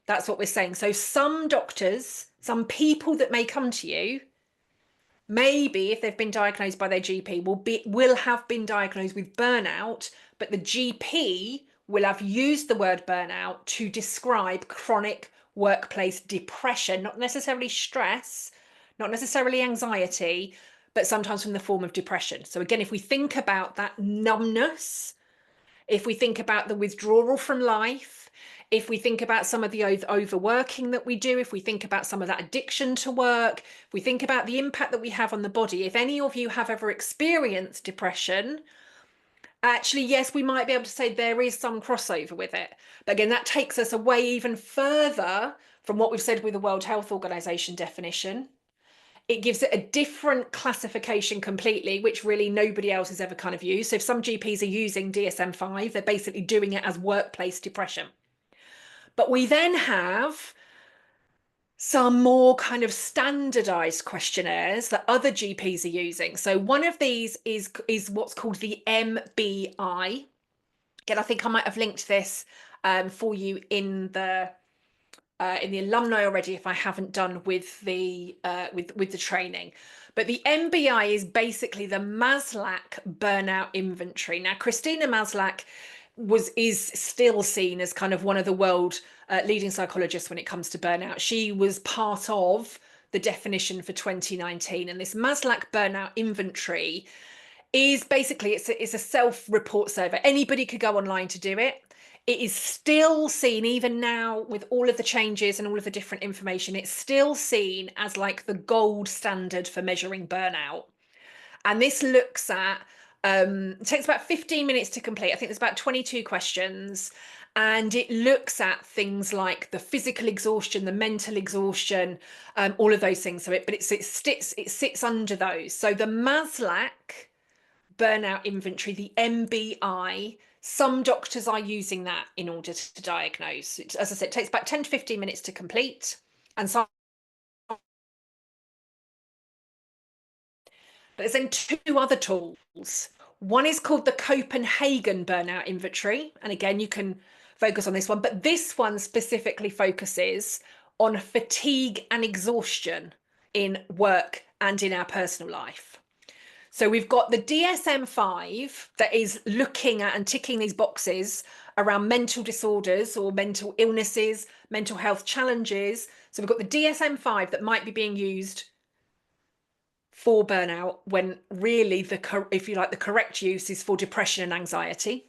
that's what we're saying. So some doctors, some people that may come to you, maybe if they've been diagnosed by their GP, will have been diagnosed with burnout, but the GP will have used the word burnout to describe chronic workplace depression, not necessarily stress, not necessarily anxiety, but sometimes from the form of depression. So again, if we think about that numbness, if we think about the withdrawal from life, if we think about some of the overworking that we do, if we think about some of that addiction to work, if we think about the impact that we have on the body, if any of you have ever experienced depression, actually, yes, we might be able to say there is some crossover with it. But again, that takes us away even further from what we've said with the World Health Organization definition. It gives it a different classification completely, which really nobody else has ever kind of used. So if some GPs are using DSM-5, they're basically doing it as workplace depression. But we then have some more kind of standardized questionnaires that other GPs are using. So one of these is what's called the MBI. Again, I think I might have linked this for you in the alumni already if I haven't done with the with the training. But the MBI is basically the Maslach Burnout Inventory. Now, Christina Maslach is still seen as kind of one of the world leading psychologists when it comes to burnout. She was part of the definition for 2019, and this Maslach Burnout Inventory is basically it's a self-report survey. Anybody could go online to do it. It is still seen, even now with all of the changes and all of the different information, it's still seen as like the gold standard for measuring burnout. And this looks at, it takes about 15 minutes to complete. I think there's about 22 questions. And it looks at things like the physical exhaustion, the mental exhaustion, all of those things. So it sits under those. So the Maslach Burnout Inventory, the MBI, some doctors are using that in order to diagnose. As I said, it takes about 10 to 15 minutes to complete. And so, but there's then two other tools. One is called the Copenhagen Burnout Inventory. And again, you can focus on this one, but this one specifically focuses on fatigue and exhaustion in work and in our personal life. So we've got the DSM-5 that is looking at and ticking these boxes around mental disorders or mental illnesses, mental health challenges. So we've got the DSM-5 that might be being used for burnout when really if you like, the correct use is for depression and anxiety.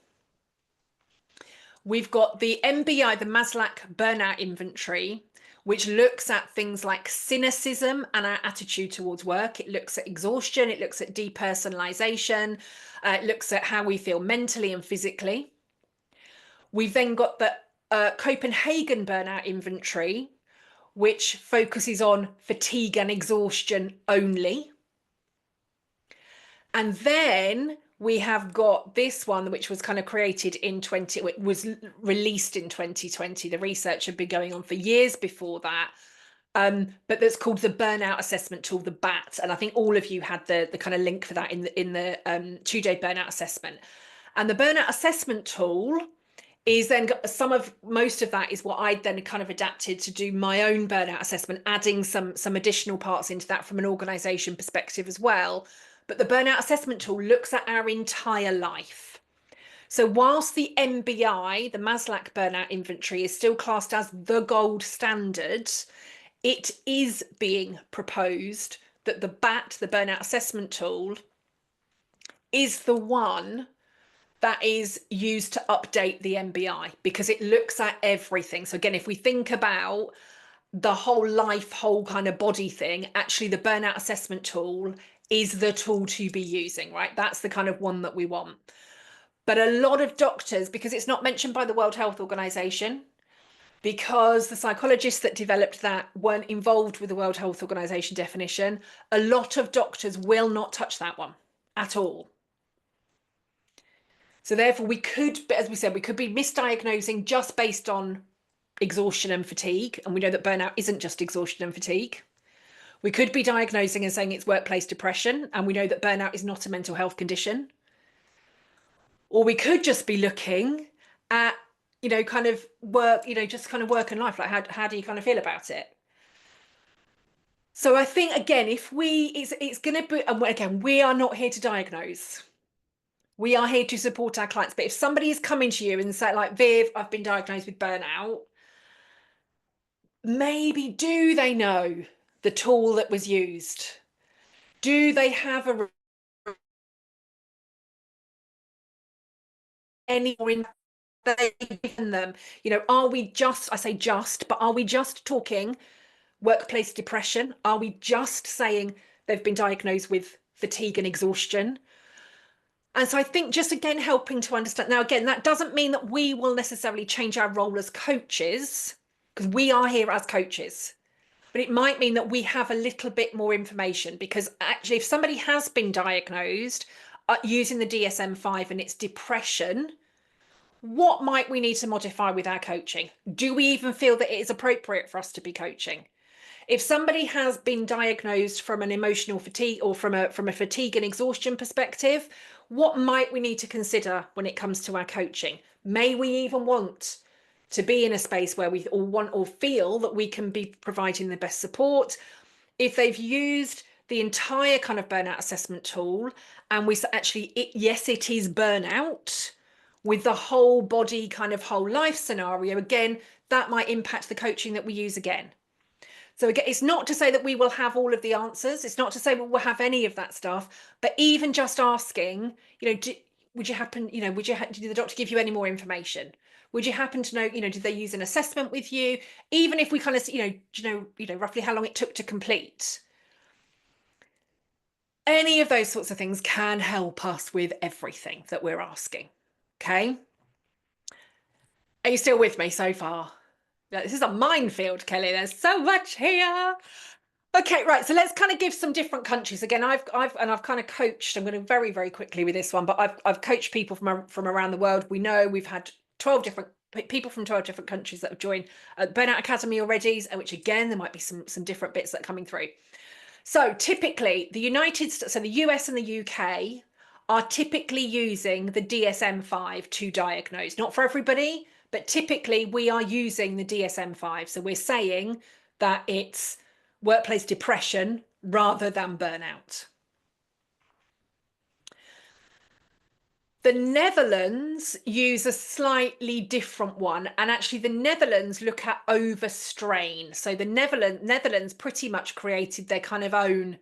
We've got the MBI, the Maslach Burnout Inventory, which looks at things like cynicism and our attitude towards work. It looks at exhaustion. It looks at depersonalization. It looks at how we feel mentally and physically. We've then got the Copenhagen Burnout Inventory, which focuses on fatigue and exhaustion only. And then we have got this one, which was kind of created it was released in 2020. The research had been going on for years before that. But that's called the Burnout Assessment Tool, the BAT. And I think all of you had the kind of link for that in the 2-day burnout assessment. And the Burnout Assessment Tool is then most of that is what I'd then kind of adapted to do my own burnout assessment, adding some additional parts into that from an organization perspective as well. But the Burnout Assessment Tool looks at our entire life. So whilst the MBI, the Maslach Burnout Inventory, is still classed as the gold standard, it is being proposed that the BAT, the Burnout Assessment Tool, is the one that is used to update the MBI because it looks at everything. So again, if we think about the whole life, whole kind of body thing, actually the Burnout Assessment Tool is the tool to be using, right? That's the kind of one that we want. But a lot of doctors, because it's not mentioned by the World Health Organization, because the psychologists that developed that weren't involved with the World Health Organization definition, a lot of doctors will not touch that one at all. So therefore we could, as we said, we could be misdiagnosing just based on exhaustion and fatigue. And we know that burnout isn't just exhaustion and fatigue. We could be diagnosing and saying it's workplace depression. And we know that burnout is not a mental health condition. Or we could just be looking at, kind of work, just kind of work and life. Like how do you kind of feel about it? So I think, again, it's going to be, and again, we are not here to diagnose. We are here to support our clients. But if somebody is coming to you and say, like, Viv, I've been diagnosed with burnout, maybe do they know the tool that was used? Do they have any more in given them? Are we just, I say just, but are we just talking workplace depression? Are we just saying they've been diagnosed with fatigue and exhaustion? And so I think just, again, helping to understand. Now, again, that doesn't mean that we will necessarily change our role as coaches, because we are here as coaches. But it might mean that we have a little bit more information, because actually, if somebody has been diagnosed using the DSM-5 and it's depression, what might we need to modify with our coaching? Do we even feel that it is appropriate for us to be coaching? If somebody has been diagnosed from an emotional fatigue or from a fatigue and exhaustion perspective, what might we need to consider when it comes to our coaching? May we even want to be in a space where we all want or feel that we can be providing the best support? If they've used the entire kind of burnout assessment tool and we actually, yes, it is burnout with the whole body kind of whole life scenario, again, that might impact the coaching that we use again. So again, it's not to say that we will have all of the answers. It's not to say we'll have any of that stuff, but even just asking, would you happen, did the doctor give you any more information? Would you happen to know, did they use an assessment with you? Even if we kind of, roughly how long it took to complete. Any of those sorts of things can help us with everything that we're asking. Okay. Are you still with me so far? This is a minefield, Kelly. There's so much here. Okay, right. So let's kind of give some different countries. Again, I've kind of coached. I'm going to very, very quickly with this one, but I've coached people from around the world. We know we've had 12 different people from 12 different countries that have joined Burnout Academy already, which again, there might be some different bits that are coming through. So typically the US and the UK are typically using the DSM-5 to diagnose. Not for everybody, but typically we are using the DSM-5. So we're saying that it's workplace depression rather than burnout. The Netherlands use a slightly different one, and actually the Netherlands look at overstrain. So the Netherlands pretty much created their kind of own,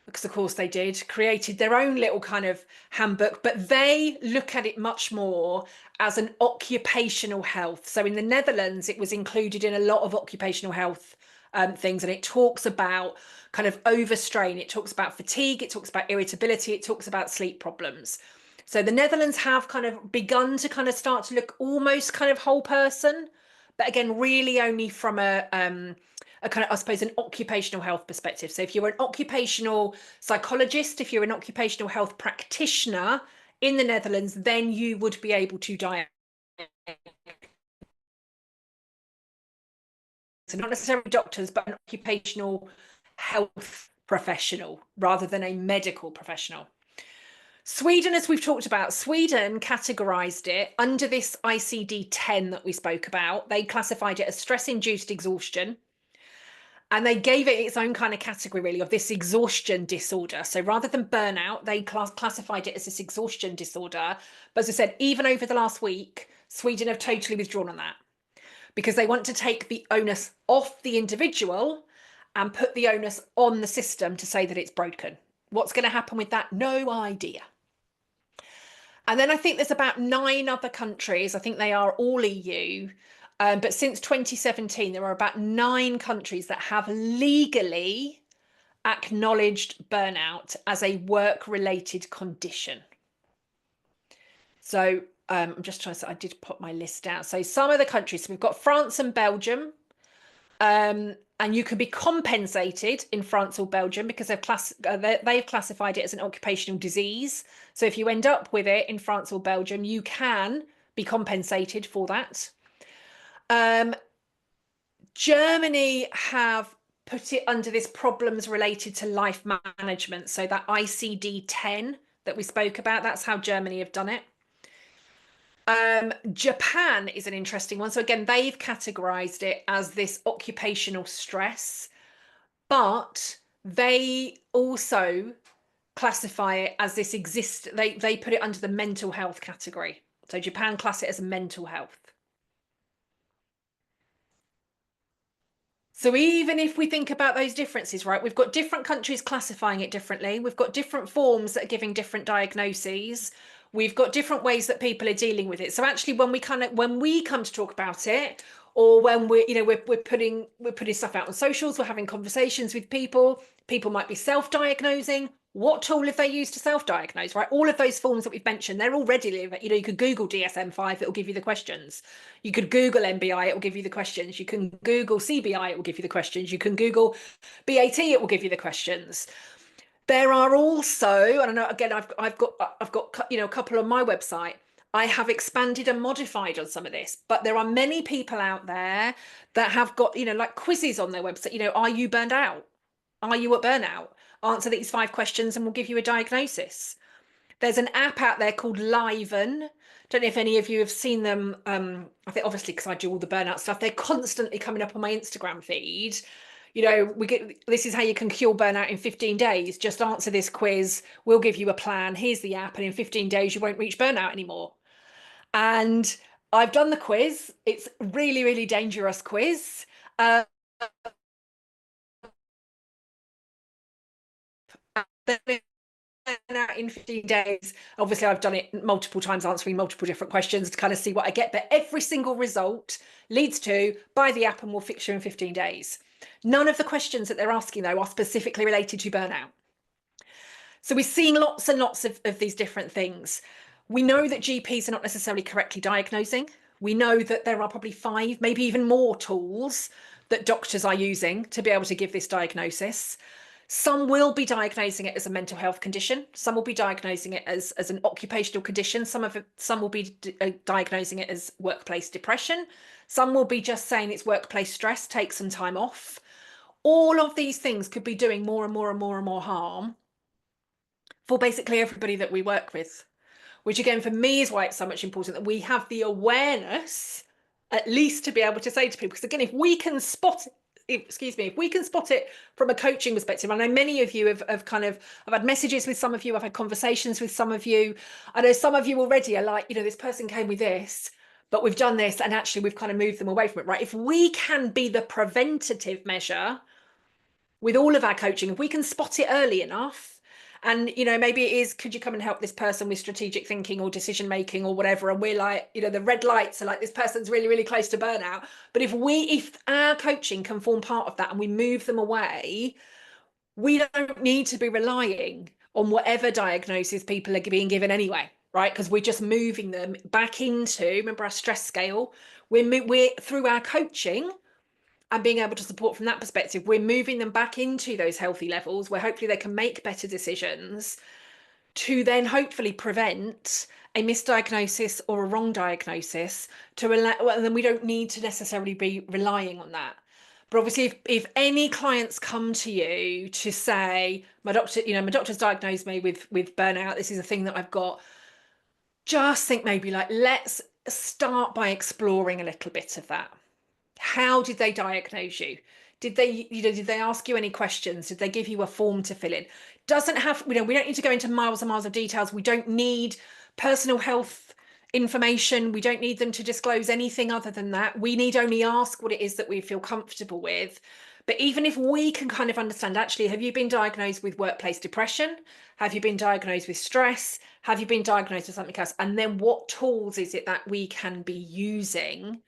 because of course they did, created their own little kind of handbook, but they look at it much more as an occupational health. So in the Netherlands, it was included in a lot of occupational health things, and it talks about kind of overstrain, it talks about fatigue, it talks about irritability, it talks about sleep problems. So the Netherlands have kind of begun to kind of start to look almost kind of whole person, but again, really only from a kind of, I suppose, an occupational health perspective. So if you're an occupational psychologist, if you're an occupational health practitioner in the Netherlands, then you would be able to diagnose. So not necessarily doctors, but an occupational health professional rather than a medical professional. Sweden, as we've talked about, Sweden categorized it under this ICD-10 that we spoke about. They classified it as stress-induced exhaustion. And they gave it its own kind of category, really, of this exhaustion disorder. So rather than burnout, they classified it as this exhaustion disorder. But as I said, even over the last week, Sweden have totally withdrawn on that, because they want to take the onus off the individual and put the onus on the system to say that it's broken. What's going to happen with that? No idea. And then I think there's about 9 other countries. I think they are all EU. But since 2017, there are about 9 countries that have legally acknowledged burnout as a work-related condition. So I'm just trying to say, I did put my list out. So some of the countries, so we've got France and Belgium. And you can be compensated in France or Belgium because they've classified it as an occupational disease. So if you end up with it in France or Belgium, you can be compensated for that. Germany have put it under this problems related to life management. So that ICD-10 that we spoke about, that's how Germany have done it. Japan is an interesting one. So again, they've categorized it as this occupational stress, but they also classify it as this they put it under the mental health category. So Japan class it as mental health. So even if we think about those differences, right, we've got different countries classifying it differently. We've got different forms that are giving different diagnoses. We've got different ways that people are dealing with it. So actually, when we come to talk about it, or when we're putting stuff out on socials, we're having conversations with people. People might be self-diagnosing. What tool have they used to self-diagnose, right? All of those forms that we've mentioned, they're already, you could Google DSM-5, it'll give you the questions. You could Google MBI, it will give you the questions. You can Google CBI, it will give you the questions. You can Google BAT, it will give you the questions. There are also, and I know again, I've got a couple on my website. I have expanded and modified on some of this, but there are many people out there that have got, like quizzes on their website. Are you burned out? Are you at burnout? Answer these 5 questions and we'll give you a diagnosis. There's an app out there called Liven. Don't know if any of you have seen them. I think obviously because I do all the burnout stuff, they're constantly coming up on my Instagram feed. This is how you can cure burnout in 15 days. Just answer this quiz. We'll give you a plan. Here's the app. And in 15 days, you won't reach burnout anymore. And I've done the quiz. It's really, really dangerous quiz. Out in 15 days. Obviously, I've done it multiple times, answering multiple different questions to kind of see what I get. But every single result leads to buy the app and we'll fix you in 15 days. None of the questions that they're asking, though, are specifically related to burnout. So we're seeing lots and lots of these different things. We know that GPs are not necessarily correctly diagnosing. We know that there are probably 5, maybe even more tools that doctors are using to be able to give this diagnosis. Some will be diagnosing it as a mental health condition. Some will be diagnosing it as an occupational condition. Some will be diagnosing it as workplace depression. Some will be just saying it's workplace stress, take some time off. All of these things could be doing more and more and more and more harm for basically everybody that we work with, which again, for me, is why it's so much important that we have the awareness, at least to be able to say to people, because again, if we can spot it from a coaching perspective. I know many of you have I've had messages with some of you, I've had conversations with some of you. I know some of you already are like, this person came with this, but we've done this and actually we've kind of moved them away from it, right? If we can be the preventative measure with all of our coaching, if we can spot it early enough, and maybe it is, could you come and help this person with strategic thinking or decision making or whatever, and we're like, the red lights are like, this person's really, really close to burnout. But if our coaching can form part of that and we move them away, we don't need to be relying on whatever diagnosis people are being given anyway, right? Because we're just moving them back into, remember our stress scale, we're through our coaching and being able to support from that perspective, we're moving them back into those healthy levels where hopefully they can make better decisions to then hopefully prevent a misdiagnosis or a wrong diagnosis and then we don't need to necessarily be relying on that. But obviously, if any clients come to you to say, my doctor's diagnosed me with burnout, this is a thing that I've got, just think maybe like, let's start by exploring a little bit of that. How did they diagnose you? Did they ask you any questions? Did they give you a form to fill in? Doesn't have, we don't need to go into miles and miles of details. We don't need personal health information. We don't need them to disclose anything other than that. We need only ask what it is that we feel comfortable with. But even if we can kind of understand, actually, have you been diagnosed with workplace depression? Have you been diagnosed with stress? Have you been diagnosed with something else? And then what tools is it that we can be using?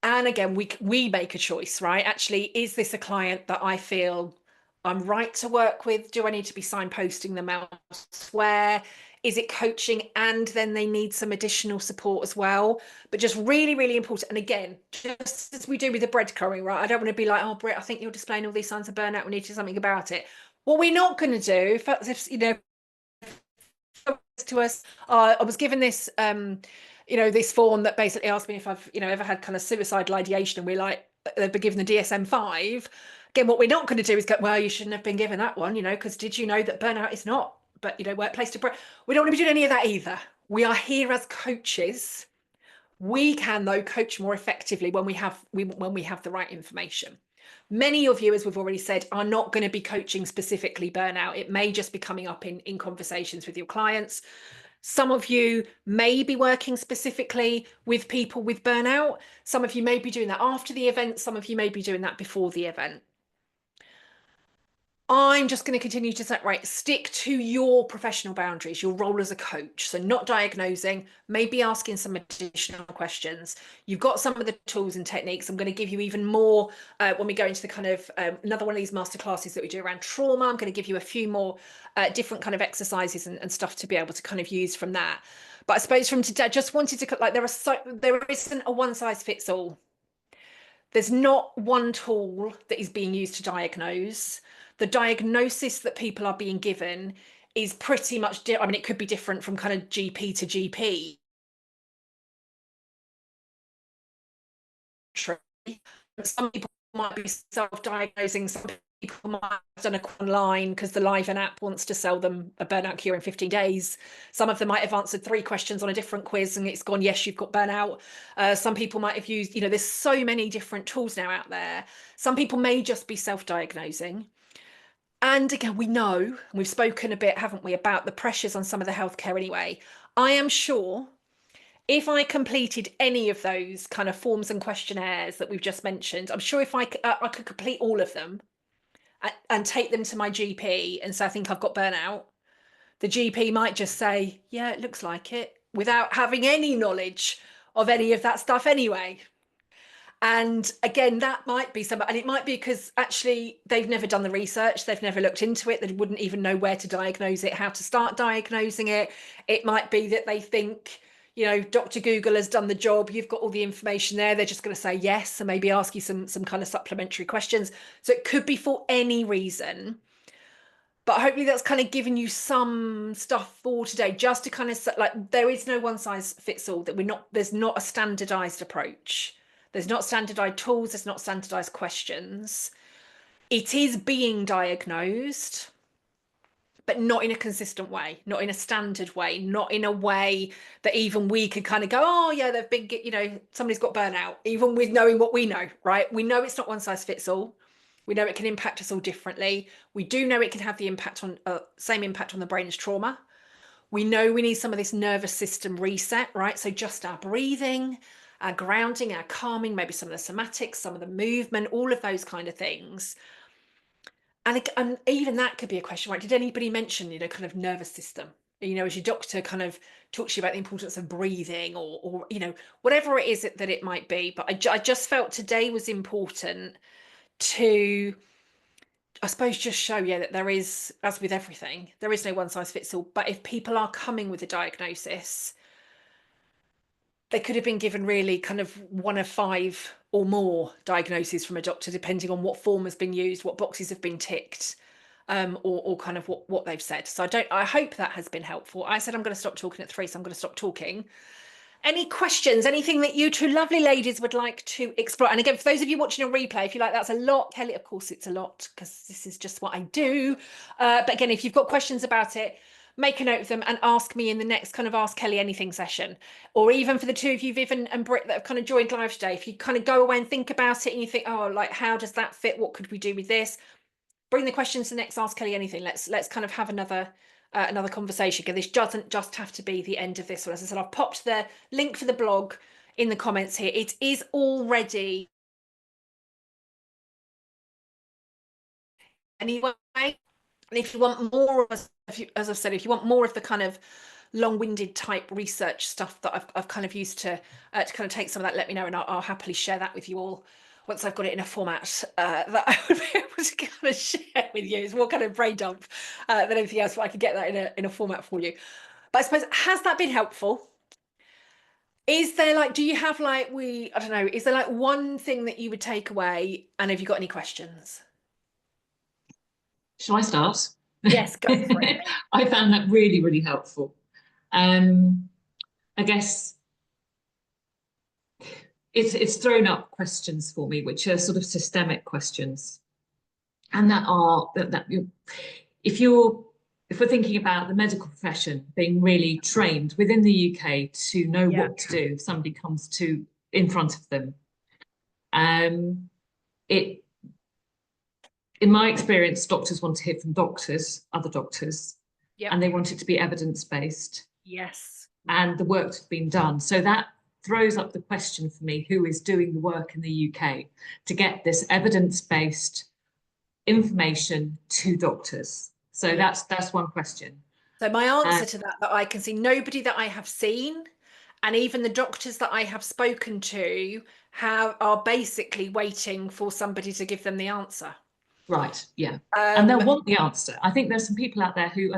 And again, we make a choice, right? Actually, is this a client that I feel I'm right to work with? Do I need to be signposting them elsewhere? Is it coaching and then they need some additional support as well? But just really, really important. And again, just as we do with the breadcrumbing, right? I don't want to be like, oh, Britt, I think you're displaying all these signs of burnout. We need to do something about it. What we're not going to do, if you know, to us, I was given this, you know, this form that basically asked me if I've, you know, ever had kind of suicidal ideation, and we're like, they've been given the DSM-5. Again, what we're not going to do is go, well, you shouldn't have been given that one, you know, because did you know that burnout is not, but you know, workplace depression. We don't want to be doing any of that either. We are here as coaches. We can, though, coach more effectively when we have the right information. Many of you, as we've already said, are not going to be coaching specifically burnout. It may just be coming up in conversations with your clients. Some of you may be working specifically with people with burnout. Some of you may be doing that after the event. Some of you may be doing that before the event. I'm just going to continue to set, right, stick to your professional boundaries, your role as a coach. So not diagnosing, maybe asking some additional questions. You've got some of the tools and techniques. I'm going to give you even more when we go into the kind of another one of these masterclasses that we do around trauma. I'm going to give you a few more different kind of exercises and stuff to be able to kind of use from that. But I suppose from today, I just wanted to, like, there isn't a one size fits all. There's not one tool that is being used to diagnose. The diagnosis that people are being given is pretty much, I mean, it could be different from kind of GP to GP. Some people might be self-diagnosing, some people might have done a online because the Liven app wants to sell them a burnout cure in 15 days. Some of them might have answered 3 questions on a different quiz and it's gone, yes, you've got burnout. Some people might have used, you know, there's so many different tools now out there. Some people may just be self-diagnosing. And again, we know, we've spoken a bit, haven't we, about the pressures on some of the healthcare anyway. I am sure if I completed any of those kind of forms and questionnaires that we've just mentioned, I'm sure if I could complete all of them and take them to my GP and say, I think I've got burnout, the GP might just say, yeah, it looks like it, without having any knowledge of any of that stuff anyway. And again, that might be and it might be because actually they've never done the research, they've never looked into it, they wouldn't even know where to diagnose it, how to start diagnosing it. It might be that they think, you know, Dr. Google has done the job, you've got all the information there, they're just going to say yes and maybe ask you some kind of supplementary questions. So it could be for any reason. But hopefully that's kind of given you some stuff for today, just to kind of, like, there is no one size fits all, that there's not a standardized approach. There's not standardized tools, there's not standardized questions. It is being diagnosed, but not in a consistent way, not in a standard way, not in a way that even we could kind of go, oh yeah, they've been, you know, somebody's got burnout, even with knowing what we know, right? We know it's not one size fits all. We know it can impact us all differently. We do know it can have the impact on, same impact on the brain as trauma. We know we need some of this nervous system reset, right? So just our breathing, our grounding, our calming, maybe some of the somatics, some of the movement, all of those kind of things. And even that could be a question, right? Did anybody mention, you know, kind of nervous system? You know, as your doctor kind of talks to you about the importance of breathing or you know, whatever it is that it might be. But I just felt today was important to, I suppose, just show, yeah, that there is, as with everything, there is no one size fits all. But if people are coming with a diagnosis, they could have been given really kind of one of 5 or more diagnoses from a doctor, depending on what form has been used, what boxes have been ticked, or kind of what they've said. So I hope that has been helpful. I said I'm going to stop talking at 3, so I'm going to stop talking. Any questions, anything that you two lovely ladies would like to explore? And again, for those of you watching a replay, if you like, that's a lot, Kelly, of course it's a lot, because this is just what I do. But again, if you've got questions about it, make a note of them and ask me in the next kind of Ask Kelly Anything session. Or even for the two of you, Viv and Britt, that have kind of joined live today, if you kind of go away and think about it and you think, oh, like, how does that fit? What could we do with this? Bring the questions to the next Ask Kelly Anything. Let's kind of have another conversation, because this doesn't just have to be the end of this one. As I said, I've popped the link for the blog in the comments here. It is already anyway. And if you want more, as I've said, if you want more of the kind of long-winded type research stuff that I've kind of used to kind of take some of that, let me know, and I'll happily share that with you all once I've got it in a format that I would be able to kind of share with you. It's more kind of brain dump than anything else, but I could get that in a format for you. But I suppose, has that been helpful? Is there like, do you have like, I don't know, is there like one thing that you would take away? And have you got any questions? Shall I start? Yes, go for it. I found that really, really helpful. I guess it's thrown up questions for me, which are sort of systemic questions, and that are that if we're thinking about the medical profession being really trained within the UK to know what to do if somebody comes in front of them, it in my experience, doctors want to hear from other doctors, and they want it to be evidence-based. Yes. And the work's been done. So that throws up the question for me, who is doing the work in the UK to get this evidence-based information to doctors? So that's one question. So my answer to that I can see, nobody that I have seen, and even the doctors that I have spoken to are basically waiting for somebody to give them the answer. Right, yeah. And they'll want the answer. I think there's some people out there who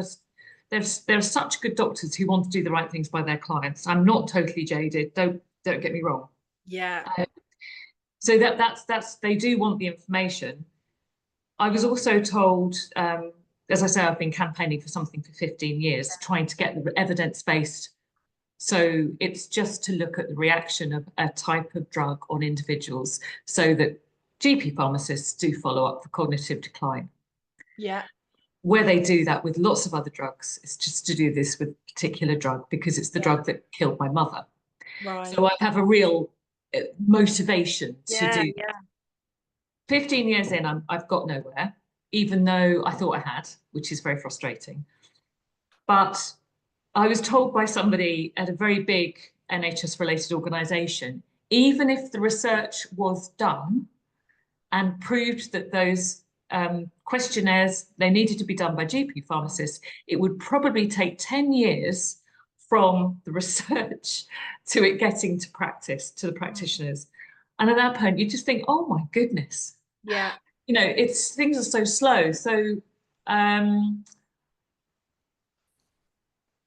there are such good doctors who want to do the right things by their clients. I'm not totally jaded, don't get me wrong. Yeah. So that's they do want the information. I was also told, as I say, I've been campaigning for something for 15 years, trying to get the evidence-based. So it's just to look at the reaction of a type of drug on individuals so that GP pharmacists do follow up for cognitive decline. Yeah. Where they do that with lots of other drugs, it's just to do this with a particular drug because it's the drug that killed my mother. Right. So I have a real motivation to do. Yeah. 15 years in, I've got nowhere, even though I thought I had, which is very frustrating. But I was told by somebody at a very big NHS-related organisation, even if the research was done and proved that those questionnaires, they needed to be done by GP pharmacists, it would probably take 10 years from the research to it getting to practice, to the practitioners. And at that point, you just think, oh my goodness. Yeah. You know, things are so slow. So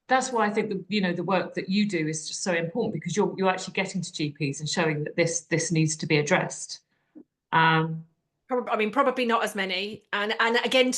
that's why I think the work that you do is just so important, because you're actually getting to GPs and showing that this needs to be addressed. Probably not as many. And again,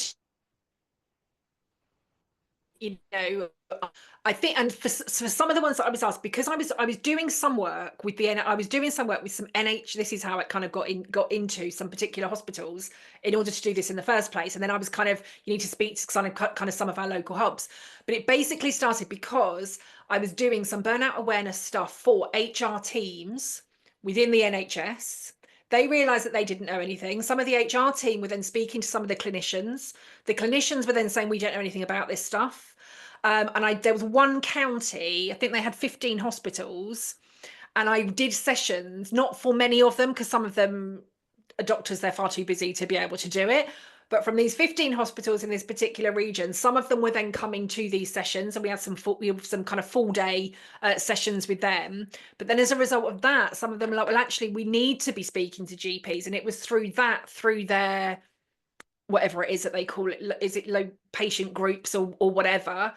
I think, and for some of the ones that I was asked, because I was doing some work with some NH. This is how it kind of got into some particular hospitals in order to do this in the first place. And then I was kind of, you need to speak to kind of some of our local hubs. But it basically started because I was doing some burnout awareness stuff for HR teams within the NHS. They realised that they didn't know anything. Some of the HR team were then speaking to some of the clinicians. The clinicians were then saying, we don't know anything about this stuff. And there was one county, I think they had 15 hospitals, and I did sessions, not for many of them, because some of them are doctors, they're far too busy to be able to do it. But from these 15 hospitals in this particular region, some of them were then coming to these sessions, and we had some kind of full day sessions with them. But then as a result of that, some of them were like, well, actually, we need to be speaking to GPs. And it was through their, whatever it is that they call it, is it low patient groups or whatever,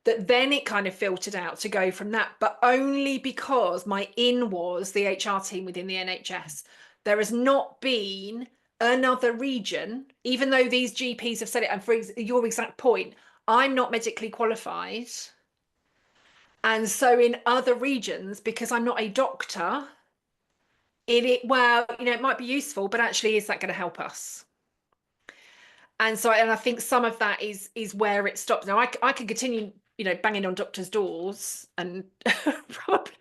that then it kind of filtered out to go from that, but only because my in was the HR team within the NHS. There has not been another region, even though these GPs have said it, and for your exact point, I'm not medically qualified. And so in other regions, because I'm not a doctor, it might be useful, but actually, is that going to help us? And so, and I think some of that is where it stops. Now, I can continue, banging on doctors' doors and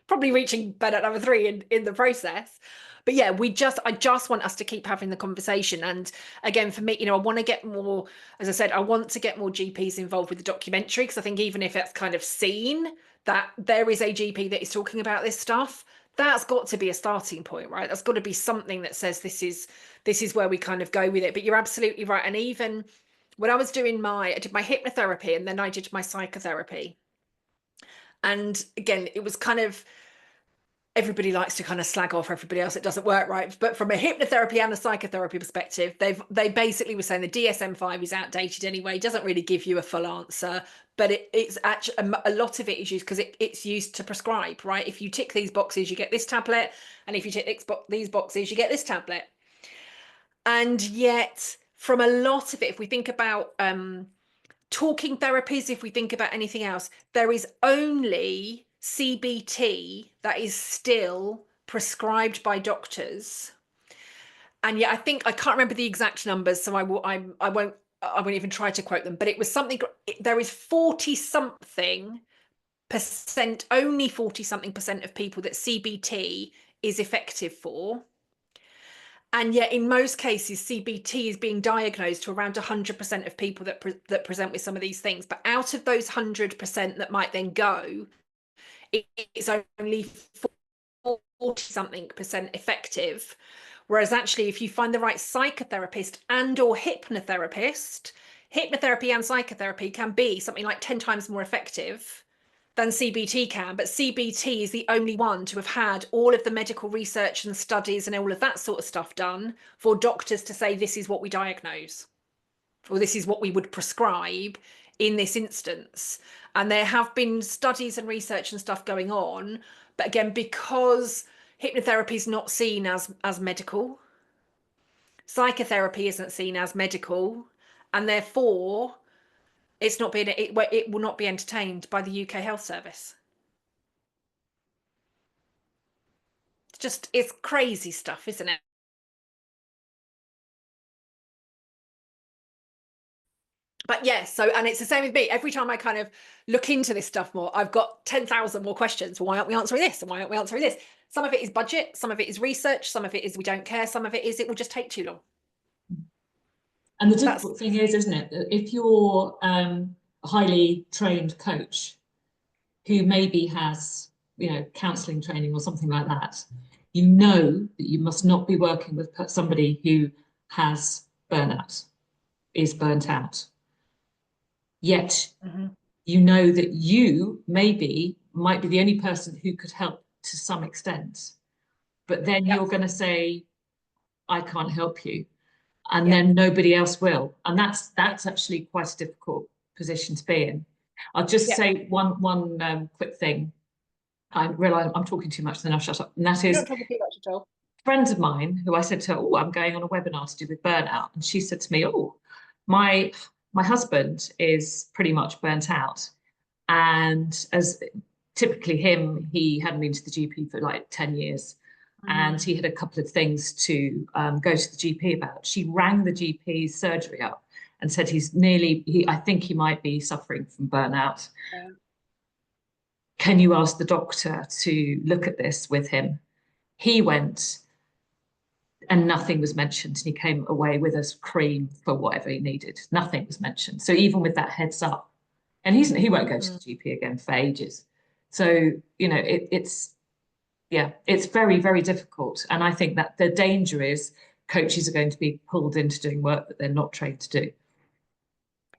probably reaching burnout number 3 in the process. But yeah, I just want us to keep having the conversation. And again, for me, I want to get more, as I said, I want to get more GPs involved with the documentary, because I think even if it's kind of seen that there is a GP that is talking about this stuff, that's got to be a starting point, right? That's got to be something that says this is where we kind of go with it. But you're absolutely right. And even when I was doing I did my hypnotherapy, and then I did my psychotherapy. And again, it was kind of, everybody likes to kind of slag off everybody else. It doesn't work right. But from a hypnotherapy and a psychotherapy perspective, they basically were saying the DSM-5 is outdated anyway, doesn't really give you a full answer. But it's actually a lot of it is used because it's used to prescribe, right? If you tick these boxes, you get this tablet. And if you tick these boxes, you get this tablet. And yet, from a lot of it, if we think about talking therapies, if we think about anything else, there is only CBT that is still prescribed by doctors. And yet I can't remember the exact numbers, so I won't even try to quote them, but it was something, there is 40 something percent, only 40 something percent of people that CBT is effective for. And yet, in most cases, CBT is being diagnosed to around 100% of people that present with some of these things. But out of those 100% that might then go, it's only 40-something% effective. Whereas actually, if you find the right psychotherapist and or hypnotherapy and psychotherapy can be something like 10 times more effective than CBT can, but CBT is the only one to have had all of the medical research and studies and all of that sort of stuff done for doctors to say this is what we diagnose, or this is what we would prescribe in this instance. And there have been studies and research and stuff going on, but again, because hypnotherapy is not seen as medical, psychotherapy isn't seen as medical, and therefore it will not be entertained by the UK Health Service. It's crazy stuff, isn't it? But yes, so, and it's the same with me. Every time I kind of look into this stuff more, I've got 10,000 more questions. Why aren't we answering this? And why aren't we answering this? Some of it is budget, some of it is research, some of it is we don't care, some of it is it will just take too long. And the difficult thing is, isn't it, that if you're a highly trained coach who maybe has, counselling training or something like that, you know that you must not be working with somebody who has burnout, is burnt out. Yet you know that you might be the only person who could help to some extent. But then you're going to say, I can't help you. And then nobody else will. And that's actually quite a difficult position to be in. I'll just say one quick thing. I realise I'm talking too much, then I'll shut up. And that is, not talking too much at all. A friend of mine who I said to her, oh, I'm going on a webinar to do with burnout. And she said to me, oh, my husband is pretty much burnt out. And as typically him, he hadn't been to the GP for like 10 years. And he had a couple of things to go to the GP about. She rang the GP's surgery up and said I think he might be suffering from burnout. Yeah. Can you ask the doctor to look at this with him? He went and nothing was mentioned. And he came away with a cream for whatever he needed. Nothing was mentioned. So even with that heads up, and he won't go to the GP again for ages. So, it's very, very difficult. And I think that the danger is coaches are going to be pulled into doing work that they're not trained to do.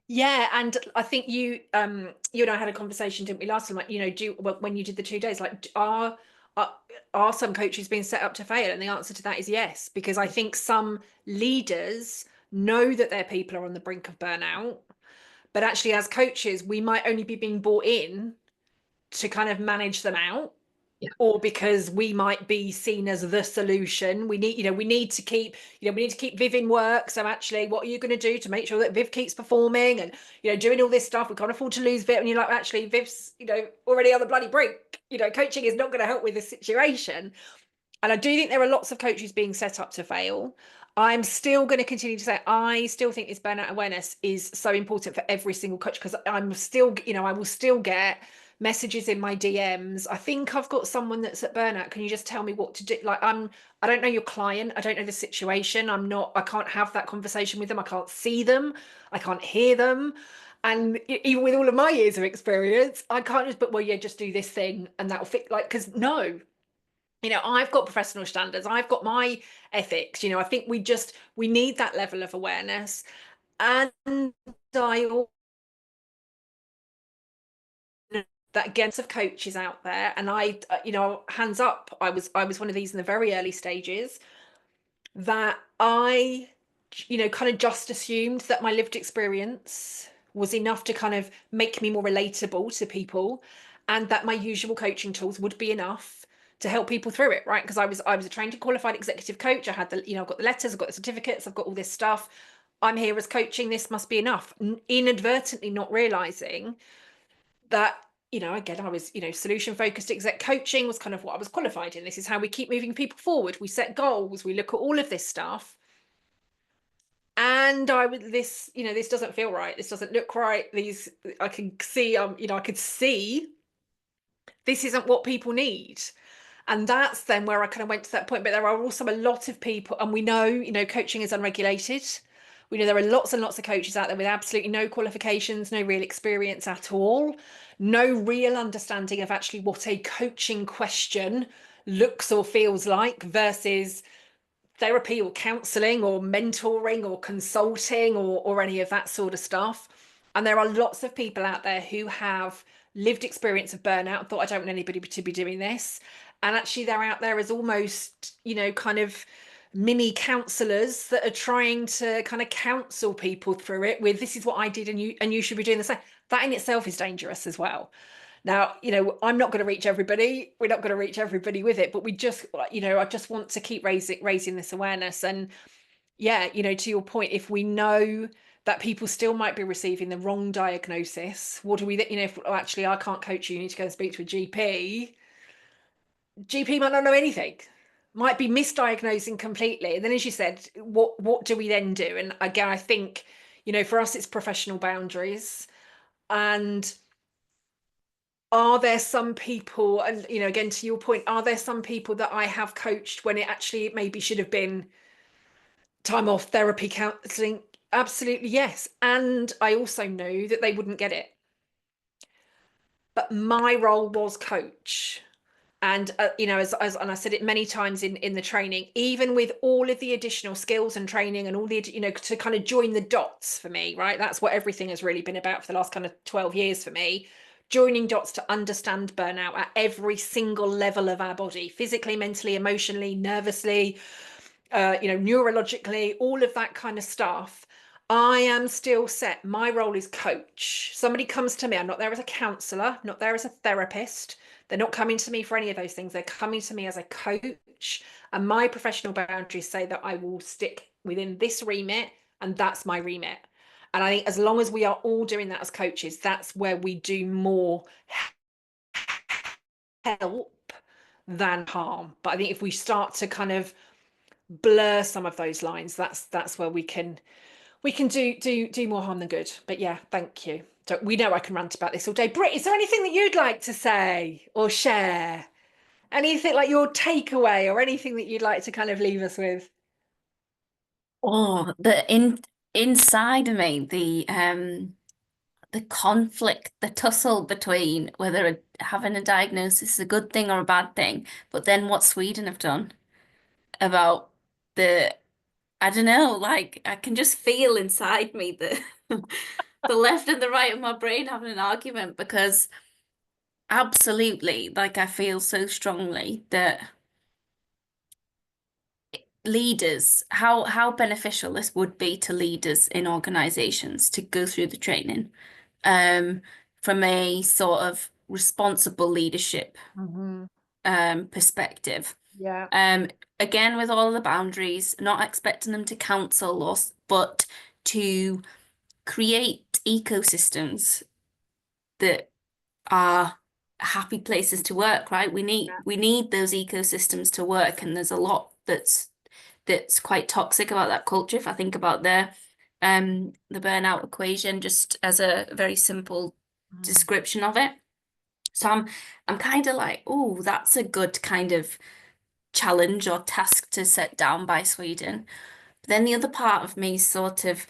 Yeah, and I think you and I had a conversation, didn't we, last time? Like, when you did the 2 days, like, are some coaches being set up to fail? And the answer to that is yes, because I think some leaders know that their people are on the brink of burnout, but actually, as coaches, we might only be being brought in to kind of manage them out. Or because we might be seen as the solution. We need to keep Viv in work. So actually, what are you going to do to make sure that Viv keeps performing and, doing all this stuff? We can't afford to lose Viv. And you're like, actually, Viv's, already on the bloody brink. Coaching is not going to help with the situation. And I do think there are lots of coaches being set up to fail. I'm still going to continue to say, I still think this burnout awareness is so important for every single coach, because I'm still, I will still get messages in my DMs. I think I've got someone that's at burnout. Can you just tell me what to do? Like, I don't know your client. I don't know the situation. I can't have that conversation with them. I can't see them. I can't hear them. And even with all of my years of experience, I can't just do this thing and that'll fit. Like, because no, I've got professional standards. I've got my ethics. I think we need that level of awareness. And I that against of coaches out there, and I, hands up, I was one of these in the very early stages, that I, kind of just assumed that my lived experience was enough to kind of make me more relatable to people, and that my usual coaching tools would be enough to help people through it, right? Because I was a trained and qualified executive coach. I had I've got the letters, I've got the certificates, I've got all this stuff. I'm here as coaching, this must be enough. Inadvertently not realizing that, again, I was, solution focused exec coaching was kind of what I was qualified in. This is how we keep moving people forward. We set goals, we look at all of this stuff. And I would, this doesn't feel right. This doesn't look right. I can see, I could see this isn't what people need. And that's then where I kind of went to that point. But there are also a lot of people, and we know, coaching is unregulated. We know there are lots and lots of coaches out there with absolutely no qualifications, no real experience at all, no real understanding of actually what a coaching question looks or feels like versus therapy or counseling or mentoring or consulting or any of that sort of stuff. And there are lots of people out there who have lived experience of burnout, thought, I don't want anybody to be doing this. And actually they're out there as almost, kind of mini counselors that are trying to kind of counsel people through it with, this is what I did and you should be doing the same. That in itself is dangerous as well. Now, I'm not going to reach everybody. We're not going to reach everybody with it, but we just, I just want to keep raising this awareness. And yeah, to your point, if we know that people still might be receiving the wrong diagnosis, what do we, if actually I can't coach you, you need to go and speak to a GP. GP might not know anything, might be misdiagnosing completely. And then, as you said, what do we then do? And again, I think, for us, it's professional boundaries. And are there some people, and again, to your point, are there some people that I have coached when it actually maybe should have been time off, therapy, counseling? Absolutely, yes. And I also know that they wouldn't get it. But my role was coach. And as and I said it many times in the training, even with all of the additional skills and training and all the, to kind of join the dots for me, right? That's what everything has really been about for the last kind of 12 years for me. Joining dots to understand burnout at every single level of our body, physically, mentally, emotionally, nervously, neurologically, all of that kind of stuff. I am still set. My role is coach. Somebody comes to me. I'm not there as a counselor, not there as a therapist. They're not coming to me for any of those things. They're coming to me as a coach. And my professional boundaries say that I will stick within this remit, and that's my remit. And I think as long as we are all doing that as coaches, that's where we do more help than harm. But I think if we start to kind of blur some of those lines, that's where we can do more harm than good. But yeah, thank you. So we know I can rant about this all day. Britt, is there anything that you'd like to say or share? Anything like your takeaway or anything that you'd like to kind of leave us with? Oh, inside of me, the conflict, the tussle between whether having a diagnosis is a good thing or a bad thing, but then what Sweden have done about I don't know, like I can just feel inside me the the left and the right of my brain having an argument because absolutely, like I feel so strongly that leaders, how beneficial this would be to leaders in organizations to go through the training from a sort of responsible leadership perspective. Yeah. Again, with all the boundaries, not expecting them to counsel us, but to create ecosystems that are happy places to work, right? We need those ecosystems to work, and there's a lot that's quite toxic about that culture. If I think about the burnout equation, just as a very simple description of it. So I'm kind of like, oh, that's a good kind of challenge or task to set down by Sweden. But then the other part of me sort of,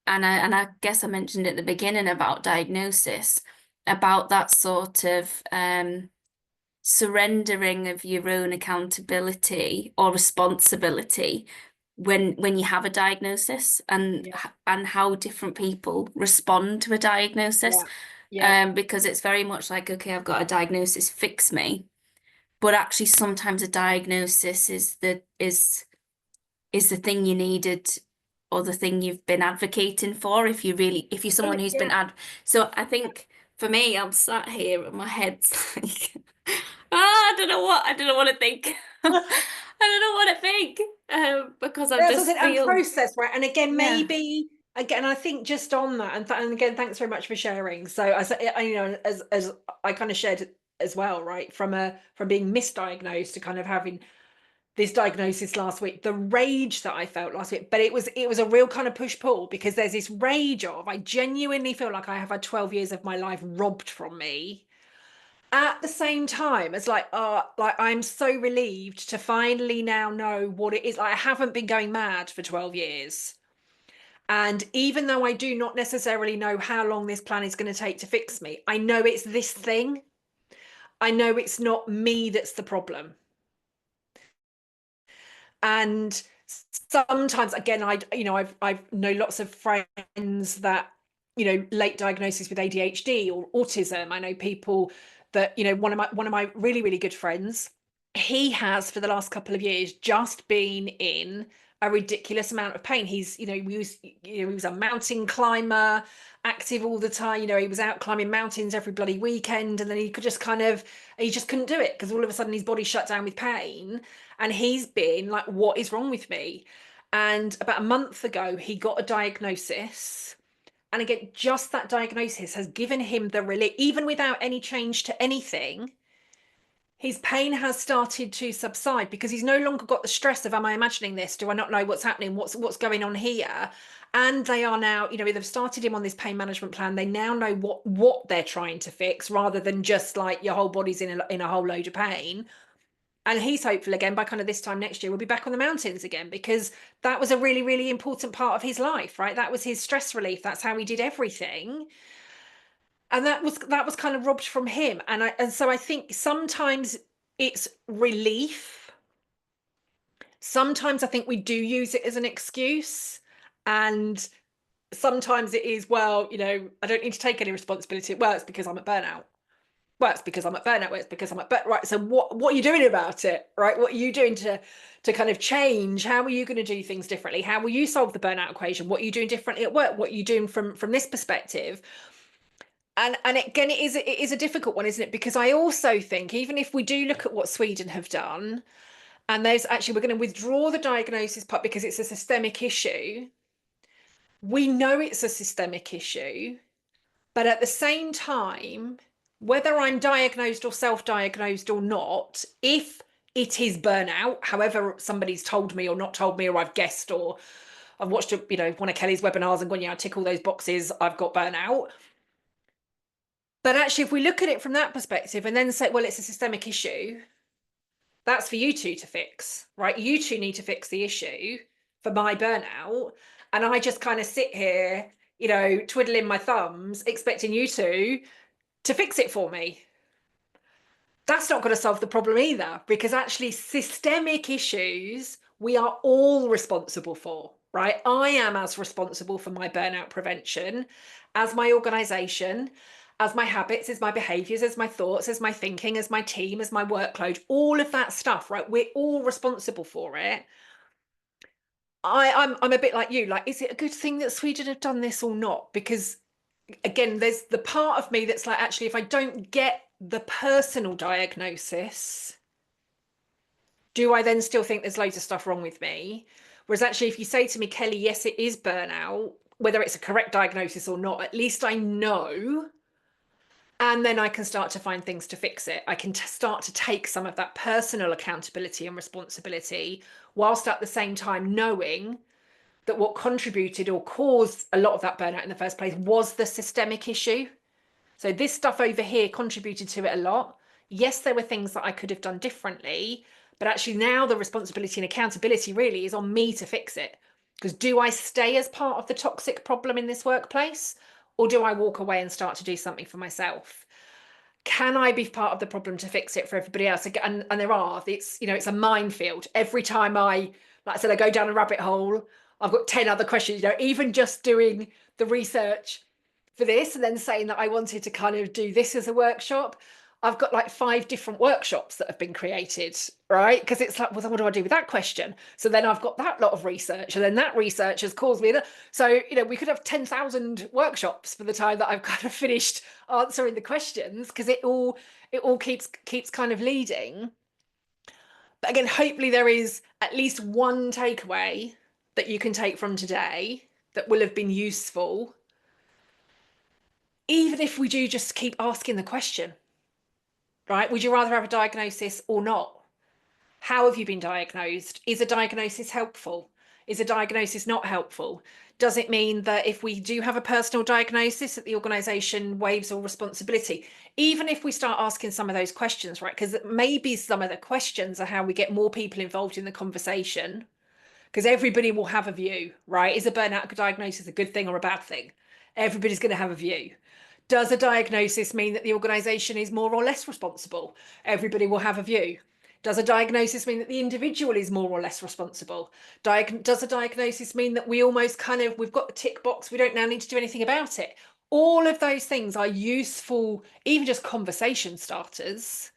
and I guess I mentioned at the beginning about diagnosis, about that sort of surrendering of your own accountability or responsibility when you have a diagnosis and how different people respond to a diagnosis. Yeah. because it's very much like, okay, I've got a diagnosis, fix me. But actually sometimes a diagnosis is the thing you needed or the thing you've been advocating for if you're someone who's been so I think for me, I'm sat here and my head's like, I don't know what to think. I don't know what to think. Because I That's what I just said, and feel, process, right? And again, yeah. maybe again, I think just on that, and again, thanks very much for sharing. So I said, you know, as I kind of shared as well, right? From being misdiagnosed to kind of having this diagnosis last week, the rage that I felt last week, but it was a real kind of push-pull, because there's this rage of, I genuinely feel like I have had 12 years of my life robbed from me. At the same time, it's like I'm so relieved to finally now know what it is. Like, I haven't been going mad for 12 years. And even though I do not necessarily know how long this plan is going to take to fix me, I know it's this thing. I know it's not me that's the problem. And sometimes, again, I've know lots of friends that, you know, late diagnosis with ADHD or autism. I know people that, you know, one of my really, really good friends, he has for the last couple of years just been in a ridiculous amount of pain. He's, you know, he was a mountain climber, active all the time. You know, he was out climbing mountains every bloody weekend, and then he just couldn't do it because all of a sudden his body shut down with pain. And he's been like, what is wrong with me? And about a month ago, he got a diagnosis. And again, just that diagnosis has given him the relief, even without any change to anything. His pain has started to subside because he's no longer got the stress of, am I imagining this? Do I not know what's happening? What's going on here? And they are now, you know, they've started him on this pain management plan. They now know what they're trying to fix, rather than just like your whole body's in a whole load of pain. And he's hopeful again by kind of this time next year we'll be back on the mountains again, because that was a really, really important part of his life, right? That was his stress relief. That's how he did everything. And that was kind of robbed from him. And so I think sometimes it's relief. Sometimes I think we do use it as an excuse. And sometimes it is, well, you know, I don't need to take any responsibility. Well, it's because I'm at burnout. Well, it's because I'm at burnout. Well, it's because I'm at burnout. Right. So what are you doing about it? Right. What are you doing to kind of change? How are you going to do things differently? How will you solve the burnout equation? What are you doing differently at work? What are you doing from this perspective? And again, it is a difficult one, isn't it? Because I also think, even if we do look at what Sweden have done, and there's actually, we're going to withdraw the diagnosis part because it's a systemic issue. We know it's a systemic issue, but at the same time, whether I'm diagnosed or self-diagnosed or not, if it is burnout, however somebody's told me or not told me, or I've guessed, or I've watched, you know, one of Kelly's webinars and gone, yeah, I tick all those boxes, I've got burnout. But actually, if we look at it from that perspective and then say, well, it's a systemic issue, that's for you two to fix, right? You two need to fix the issue for my burnout. And I just kind of sit here, you know, twiddling my thumbs, expecting you two to fix it for me. That's not going to solve the problem either, because actually systemic issues we are all responsible for, right? I am as responsible for my burnout prevention as my organization, as my habits, as my behaviors, as my thoughts, as my thinking, as my team, as my workload, all of that stuff, right? We're all responsible for it. I'm a bit like you, like, is it a good thing that Sweden have done this or not? Because again, there's the part of me that's like, actually, if I don't get the personal diagnosis, do I then still think there's loads of stuff wrong with me? Whereas actually, if you say to me, Kelly, yes, it is burnout, whether it's a correct diagnosis or not, at least I know. And then I can start to find things to fix it. I can start to take some of that personal accountability and responsibility, whilst at the same time knowing that what contributed or caused a lot of that burnout in the first place was the systemic issue. So this stuff over here contributed to it a lot. Yes, there were things that I could have done differently, but actually now the responsibility and accountability really is on me to fix it. Because do I stay as part of the toxic problem in this workplace, or do I walk away and start to do something for myself? Can I be part of the problem to fix it for everybody else? And there are, it's, you know, it's a minefield. Every time like I said, I go down a rabbit hole, I've got 10 other questions, you know, even just doing the research for this and then saying that I wanted to kind of do this as a workshop, I've got like 5 different workshops that have been created, right? Because it's like, well, what do I do with that question? So then I've got that lot of research, and then that research has caused me that. So, you know, we could have 10,000 workshops for the time that I've kind of finished answering the questions, because it all keeps kind of leading. But again, hopefully there is at least one takeaway that you can take from today that will have been useful, even if we do just keep asking the question, right? Would you rather have a diagnosis or not? How have you been diagnosed? Is a diagnosis helpful? Is a diagnosis not helpful? Does it mean that if we do have a personal diagnosis, that the organisation waives all responsibility? Even if we start asking some of those questions, right? Because maybe some of the questions are how we get more people involved in the conversation, because everybody will have a view, right? Is a burnout diagnosis a good thing or a bad thing? Everybody's going to have a view. Does a diagnosis mean that the organisation is more or less responsible? Everybody will have a view. Does a diagnosis mean that the individual is more or less responsible? Does a diagnosis mean that we almost kind of, we've got the tick box, we don't now need to do anything about it? All of those things are useful, even just conversation starters,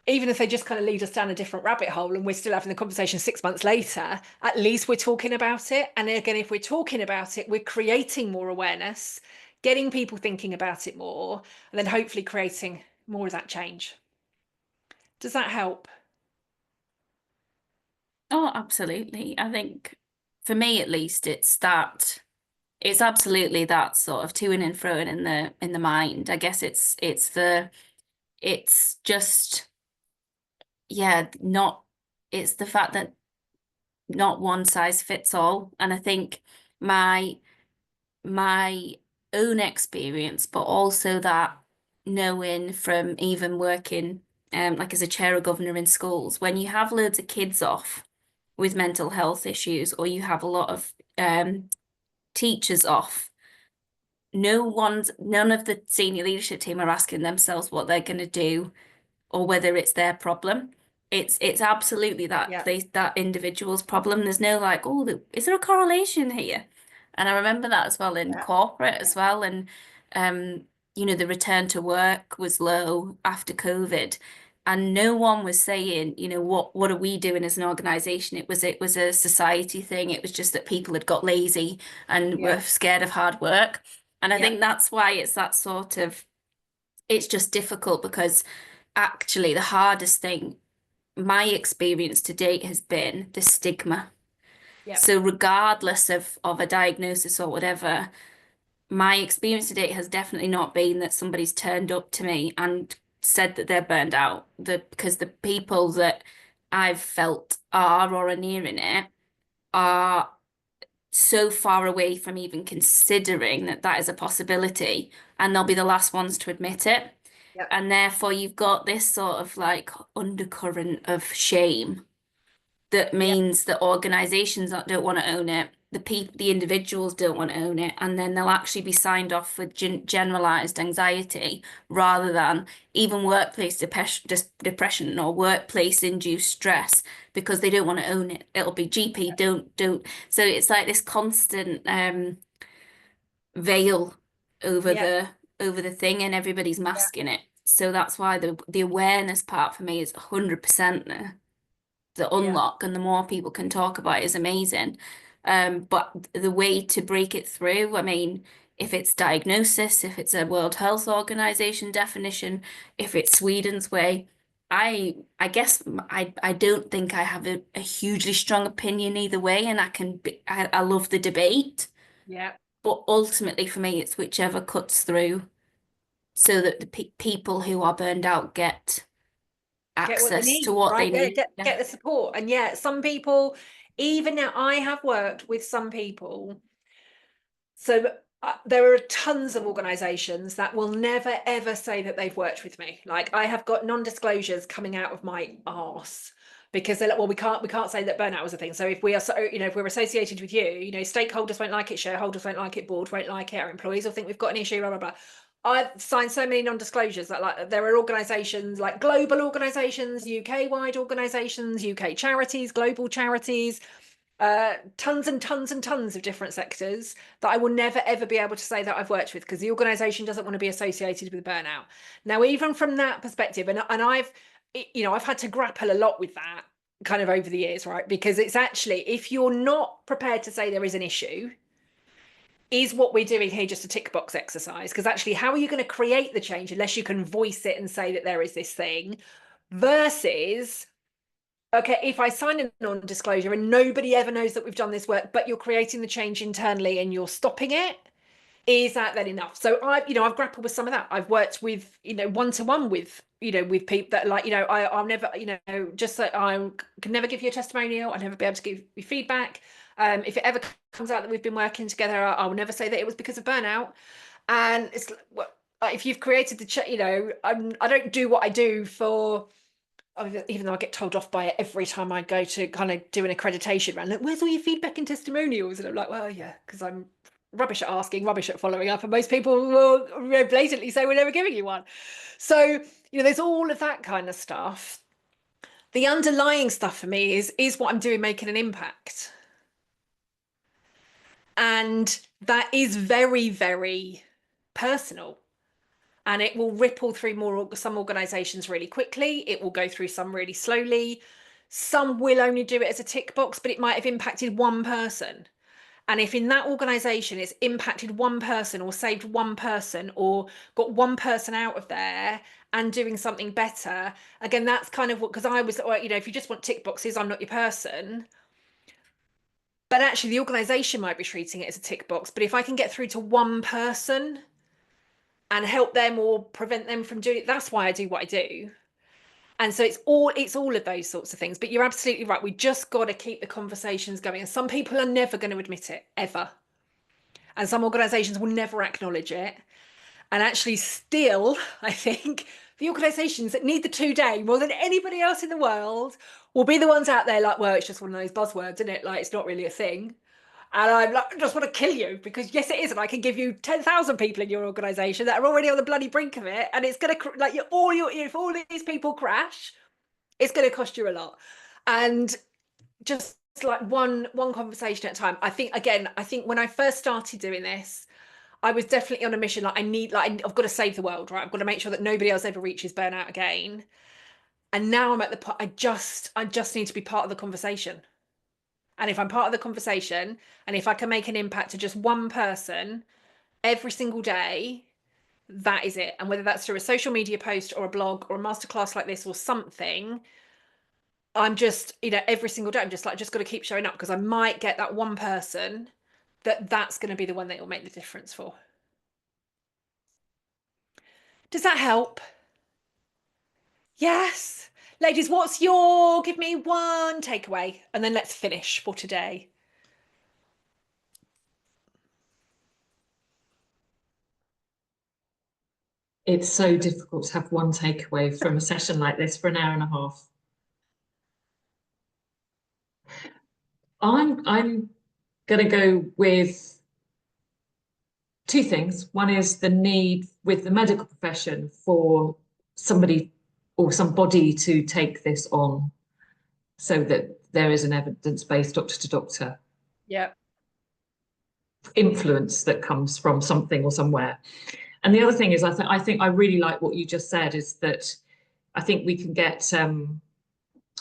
even if they just kind of lead us down a different rabbit hole and we're still having the conversation 6 months later. At least we're talking about it. And again, if we're talking about it, we're creating more awareness, getting people thinking about it more, and then hopefully creating more of that change. Does that help? Oh, absolutely. I think for me at least, it's absolutely that sort of to and fro in the mind. I guess it's just, yeah, not it's the fact that not one size fits all. And I think my my own experience, but also that knowing from even working like as a chair of governor in schools, when you have loads of kids off with mental health issues, or you have a lot of teachers off, none of the senior leadership team are asking themselves what they're going to do or whether it's their problem. It's absolutely Yeah. that individual's problem. There's no like, oh, is there a correlation here? And I remember that as well in Yeah. corporate as well. And the return to work was low after COVID. And no one was saying, what are we doing as an organization? It was a society thing. It was just that people had got lazy and Yeah. were scared of hard work. And I Yeah. think that's why it's that sort of, it's just difficult because actually the hardest thing, my experience to date, has been the stigma. Yeah. So regardless of a diagnosis or whatever, my experience to date has definitely not been that somebody's turned up to me and said that they're burned out. Because the people that I've felt are or are nearing it are so far away from even considering that that is a possibility, and they'll be the last ones to admit it. Yeah. And therefore, you've got this sort of like undercurrent of shame that Yeah. means that organizations that don't want to own it, the individuals don't want to own it, and then they'll actually be signed off with generalized anxiety rather than even workplace depression or workplace induced stress because they don't want to own it. It'll be GP, don't. So it's like this constant veil over Yeah. the thing, and everybody's masking it. So that's why the awareness part for me is 100% there. The Yeah. unlock, and the more people can talk about it is amazing. But the way to break it through, I mean, if it's diagnosis, if it's a World Health Organization definition, if it's Sweden's way, I guess I don't think I have a hugely strong opinion either way, and I love the debate, Yeah. but ultimately for me it's whichever cuts through so that the people who are burned out get Get what they access to need, what they right? need. Get the support. And yeah, some people, even now, I have worked with some people. So there are tons of organizations that will never ever say that they've worked with me. Like, I have got non-disclosures coming out of my arse because they're like, well, we can't say that burnout was a thing. So if we are, so if we're associated with you, stakeholders won't like it, shareholders won't like it, board won't like it, our employees will think we've got an issue, blah blah blah. I've signed so many non-disclosures that, like, there are organizations, like global organizations, UK-wide organizations, UK charities, global charities, tons and tons and tons of different sectors that I will never ever be able to say that I've worked with, because the organization doesn't want to be associated with burnout. Now, even from that perspective, and I've I've had to grapple a lot with that kind of over the years, right? Because it's actually, if you're not prepared to say there is an issue, is what we're doing here just a tick box exercise? Because actually, how are you going to create the change unless you can voice it and say that there is this thing, versus, okay, if I sign a non-disclosure and nobody ever knows that we've done this work, but you're creating the change internally and you're stopping it, is that then enough? So I've grappled with some of that. I've worked with, one-to-one with, with people that like, I'll never, just that I can never give you a testimonial. I'll never be able to give you feedback. If it ever comes out that we've been working together, I'll never say that it was because of burnout. And it's if you've created the, I don't do what I do for, even though I get told off by it every time I go to kind of do an accreditation round, like, where's all your feedback and testimonials? And I'm like, well, yeah, because I'm rubbish at asking, rubbish at following up, and most people will blatantly say we're never giving you one. So, there's all of that kind of stuff. The underlying stuff for me is what I'm doing making an impact. And that is very, very personal. And it will ripple through some organizations really quickly. It will go through some really slowly. Some will only do it as a tick box, but it might have impacted one person. And if in that organization it's impacted one person or saved one person or got one person out of there and doing something better, again, that's kind of what, because I was, if you just want tick boxes, I'm not your person. But actually, the organization might be treating it as a tick box. But if I can get through to one person and help them or prevent them from doing it, that's why I do what I do. And so it's all of those sorts of things. But you're absolutely right. We just got to keep the conversations going. And some people are never going to admit it, ever. And some organizations will never acknowledge it. And actually still, I think the organizations that need the 2-day more than anybody else in the world will be the ones out there like, well, it's just one of those buzzwords, isn't it? Like, it's not really a thing. And I'm like, I just want to kill you, because yes, it is. And I can give you 10,000 people in your organization that are already on the bloody brink of it. And it's going to, like, if all these people crash, it's going to cost you a lot. And just like one conversation at a time. I think when I first started doing this, I was definitely on a mission. Like, I've got to save the world, right? I've got to make sure that nobody else ever reaches burnout again. And now I'm at the point, I just need to be part of the conversation. And if I'm part of the conversation, and if I can make an impact to just one person every single day, that is it. And whether that's through a social media post or a blog or a masterclass like this or something, I'm just, every single day, I'm just got to keep showing up, because I might get that one person that's going to be the one that will make the difference for. Does that help? Yes. Ladies, give me one takeaway, and then let's finish for today. It's so difficult to have one takeaway from a session like this for an hour and a half. I'm going to go with two things. One is the need with the medical profession for somebody or somebody to take this on, so that there is an evidence-based doctor-to-doctor influence that comes from something or somewhere. And the other thing is, I think I really like what you just said, is that I think we can get,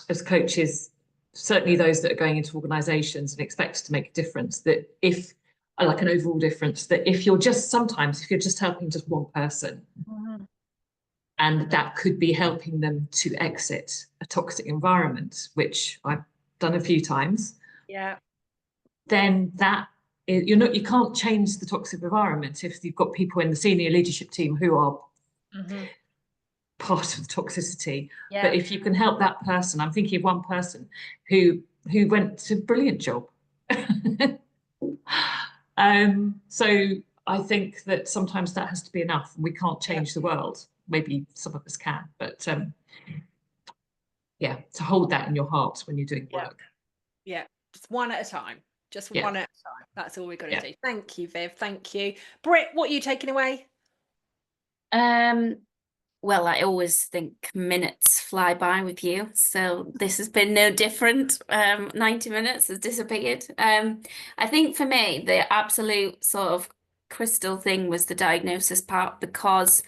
as coaches, certainly those that are going into organisations and expect to make a difference, that if, like an overall difference, that if you're just helping just one person, and that could be helping them to exit a toxic environment, which I've done a few times, then you can't change the toxic environment if you've got people in the senior leadership team who are part of the toxicity. But if you can help that person, I'm thinking of one person who went to a brilliant job. So I think that sometimes that has to be enough. We can't change the world. Maybe some of us can, but to hold that in your heart when you're doing work. Just one at a time. Just one at a time. That's all we've got to do. Thank you, Viv. Thank you. Britt, what are you taking away? Well, I always think minutes fly by with you, so this has been no different. 90 minutes has disappeared. I think for me, the absolute sort of crystal thing was the diagnosis part, because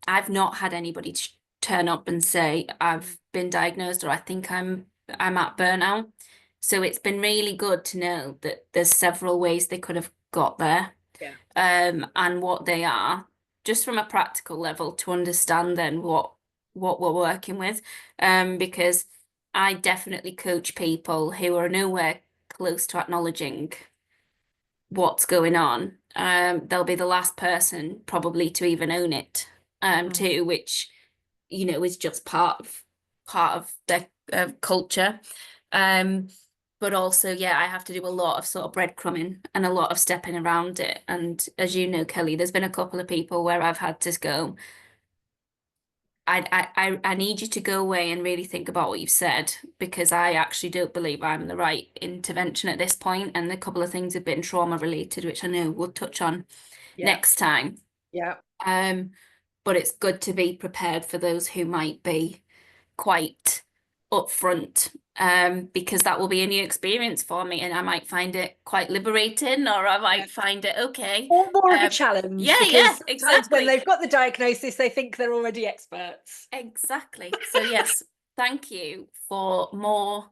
I've not had anybody turn up and say I've been diagnosed or I think I'm at burnout. So it's been really good to know that there's several ways they could have got there, Yeah. and what they are, just from a practical level, to understand then what we're working with. Because I definitely coach people who are nowhere close to acknowledging what's going on. They'll be the last person probably to even own it, too, which, you know, is just part of their culture. But also, yeah, I have to do a lot of sort of breadcrumbing and a lot of stepping around it. And as you know, Kelly, there's been a couple of people where I've had to go, I need you to go away and really think about what you've said, because I actually don't believe I'm the right intervention at this point. And a couple of things have been trauma related, which I know we'll touch on next time. Yeah. But it's good to be prepared for those who might be quite upfront, because that will be a new experience for me, and I might find it quite liberating, or I might find it okay. Or more of a challenge, yeah, because yeah, sometimes when exactly. they've got the diagnosis, they think they're already experts. Exactly. So yes, thank you for more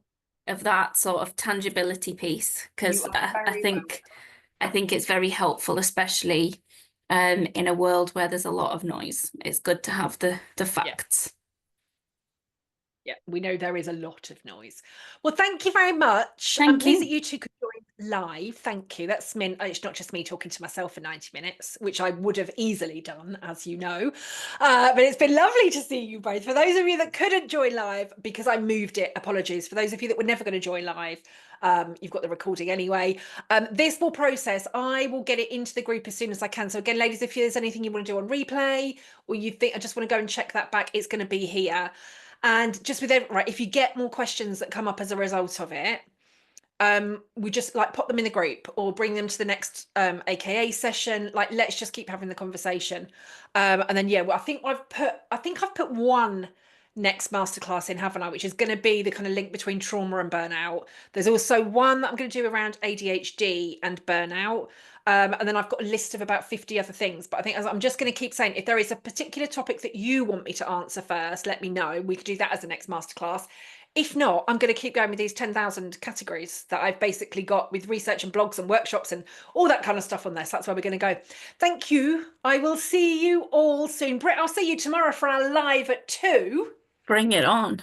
of that sort of tangibility piece, because You are I very think it's very helpful, especially in a world where there's a lot of noise. It's good to have the facts. Yeah, we know there is a lot of noise. Well, thank you very much. I'm Thank pleased you. that you two could join live. Thank you. That's meant it's not just me talking to myself for 90 minutes, which I would have easily done, as you know. But it's been lovely to see you both. For those of you that couldn't join live, because I moved it, apologies. For those of you that were never going to join live, you've got the recording anyway. This will process. I will get it into the group as soon as I can. So again, ladies, if there's anything you want to do on replay, or you think I just want to go and check that back, it's going to be here. And just with right, if you get more questions that come up as a result of it, we just like pop them in the group or bring them to the next AKA session. Like, let's just keep having the conversation. And then, yeah, well, I think I've put one next masterclass in, haven't I? Which is going to be the kind of link between trauma and burnout. There's also one that I'm going to do around ADHD and burnout. And then I've got a list of about 50 other things. But I think I'm just going to keep saying, if there is a particular topic that you want me to answer first, let me know. We could do that as the next masterclass. If not, I'm going to keep going with these 10,000 categories that I've basically got with research and blogs and workshops and all that kind of stuff on there. So that's where we're going to go. Thank you. I will see you all soon. Britt, I'll see you tomorrow for our live at 2. Bring it on.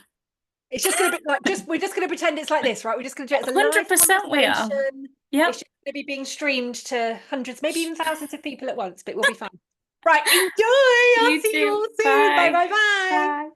It's just going to be like, we're just going to pretend it's like this, right? We're just going to do it as a live 100% we are. conversation. Yeah. It's just going to be being streamed to hundreds, maybe even thousands of people at once, but it will be fun. Right, enjoy. I'll see you all soon. Bye, bye, bye. Bye.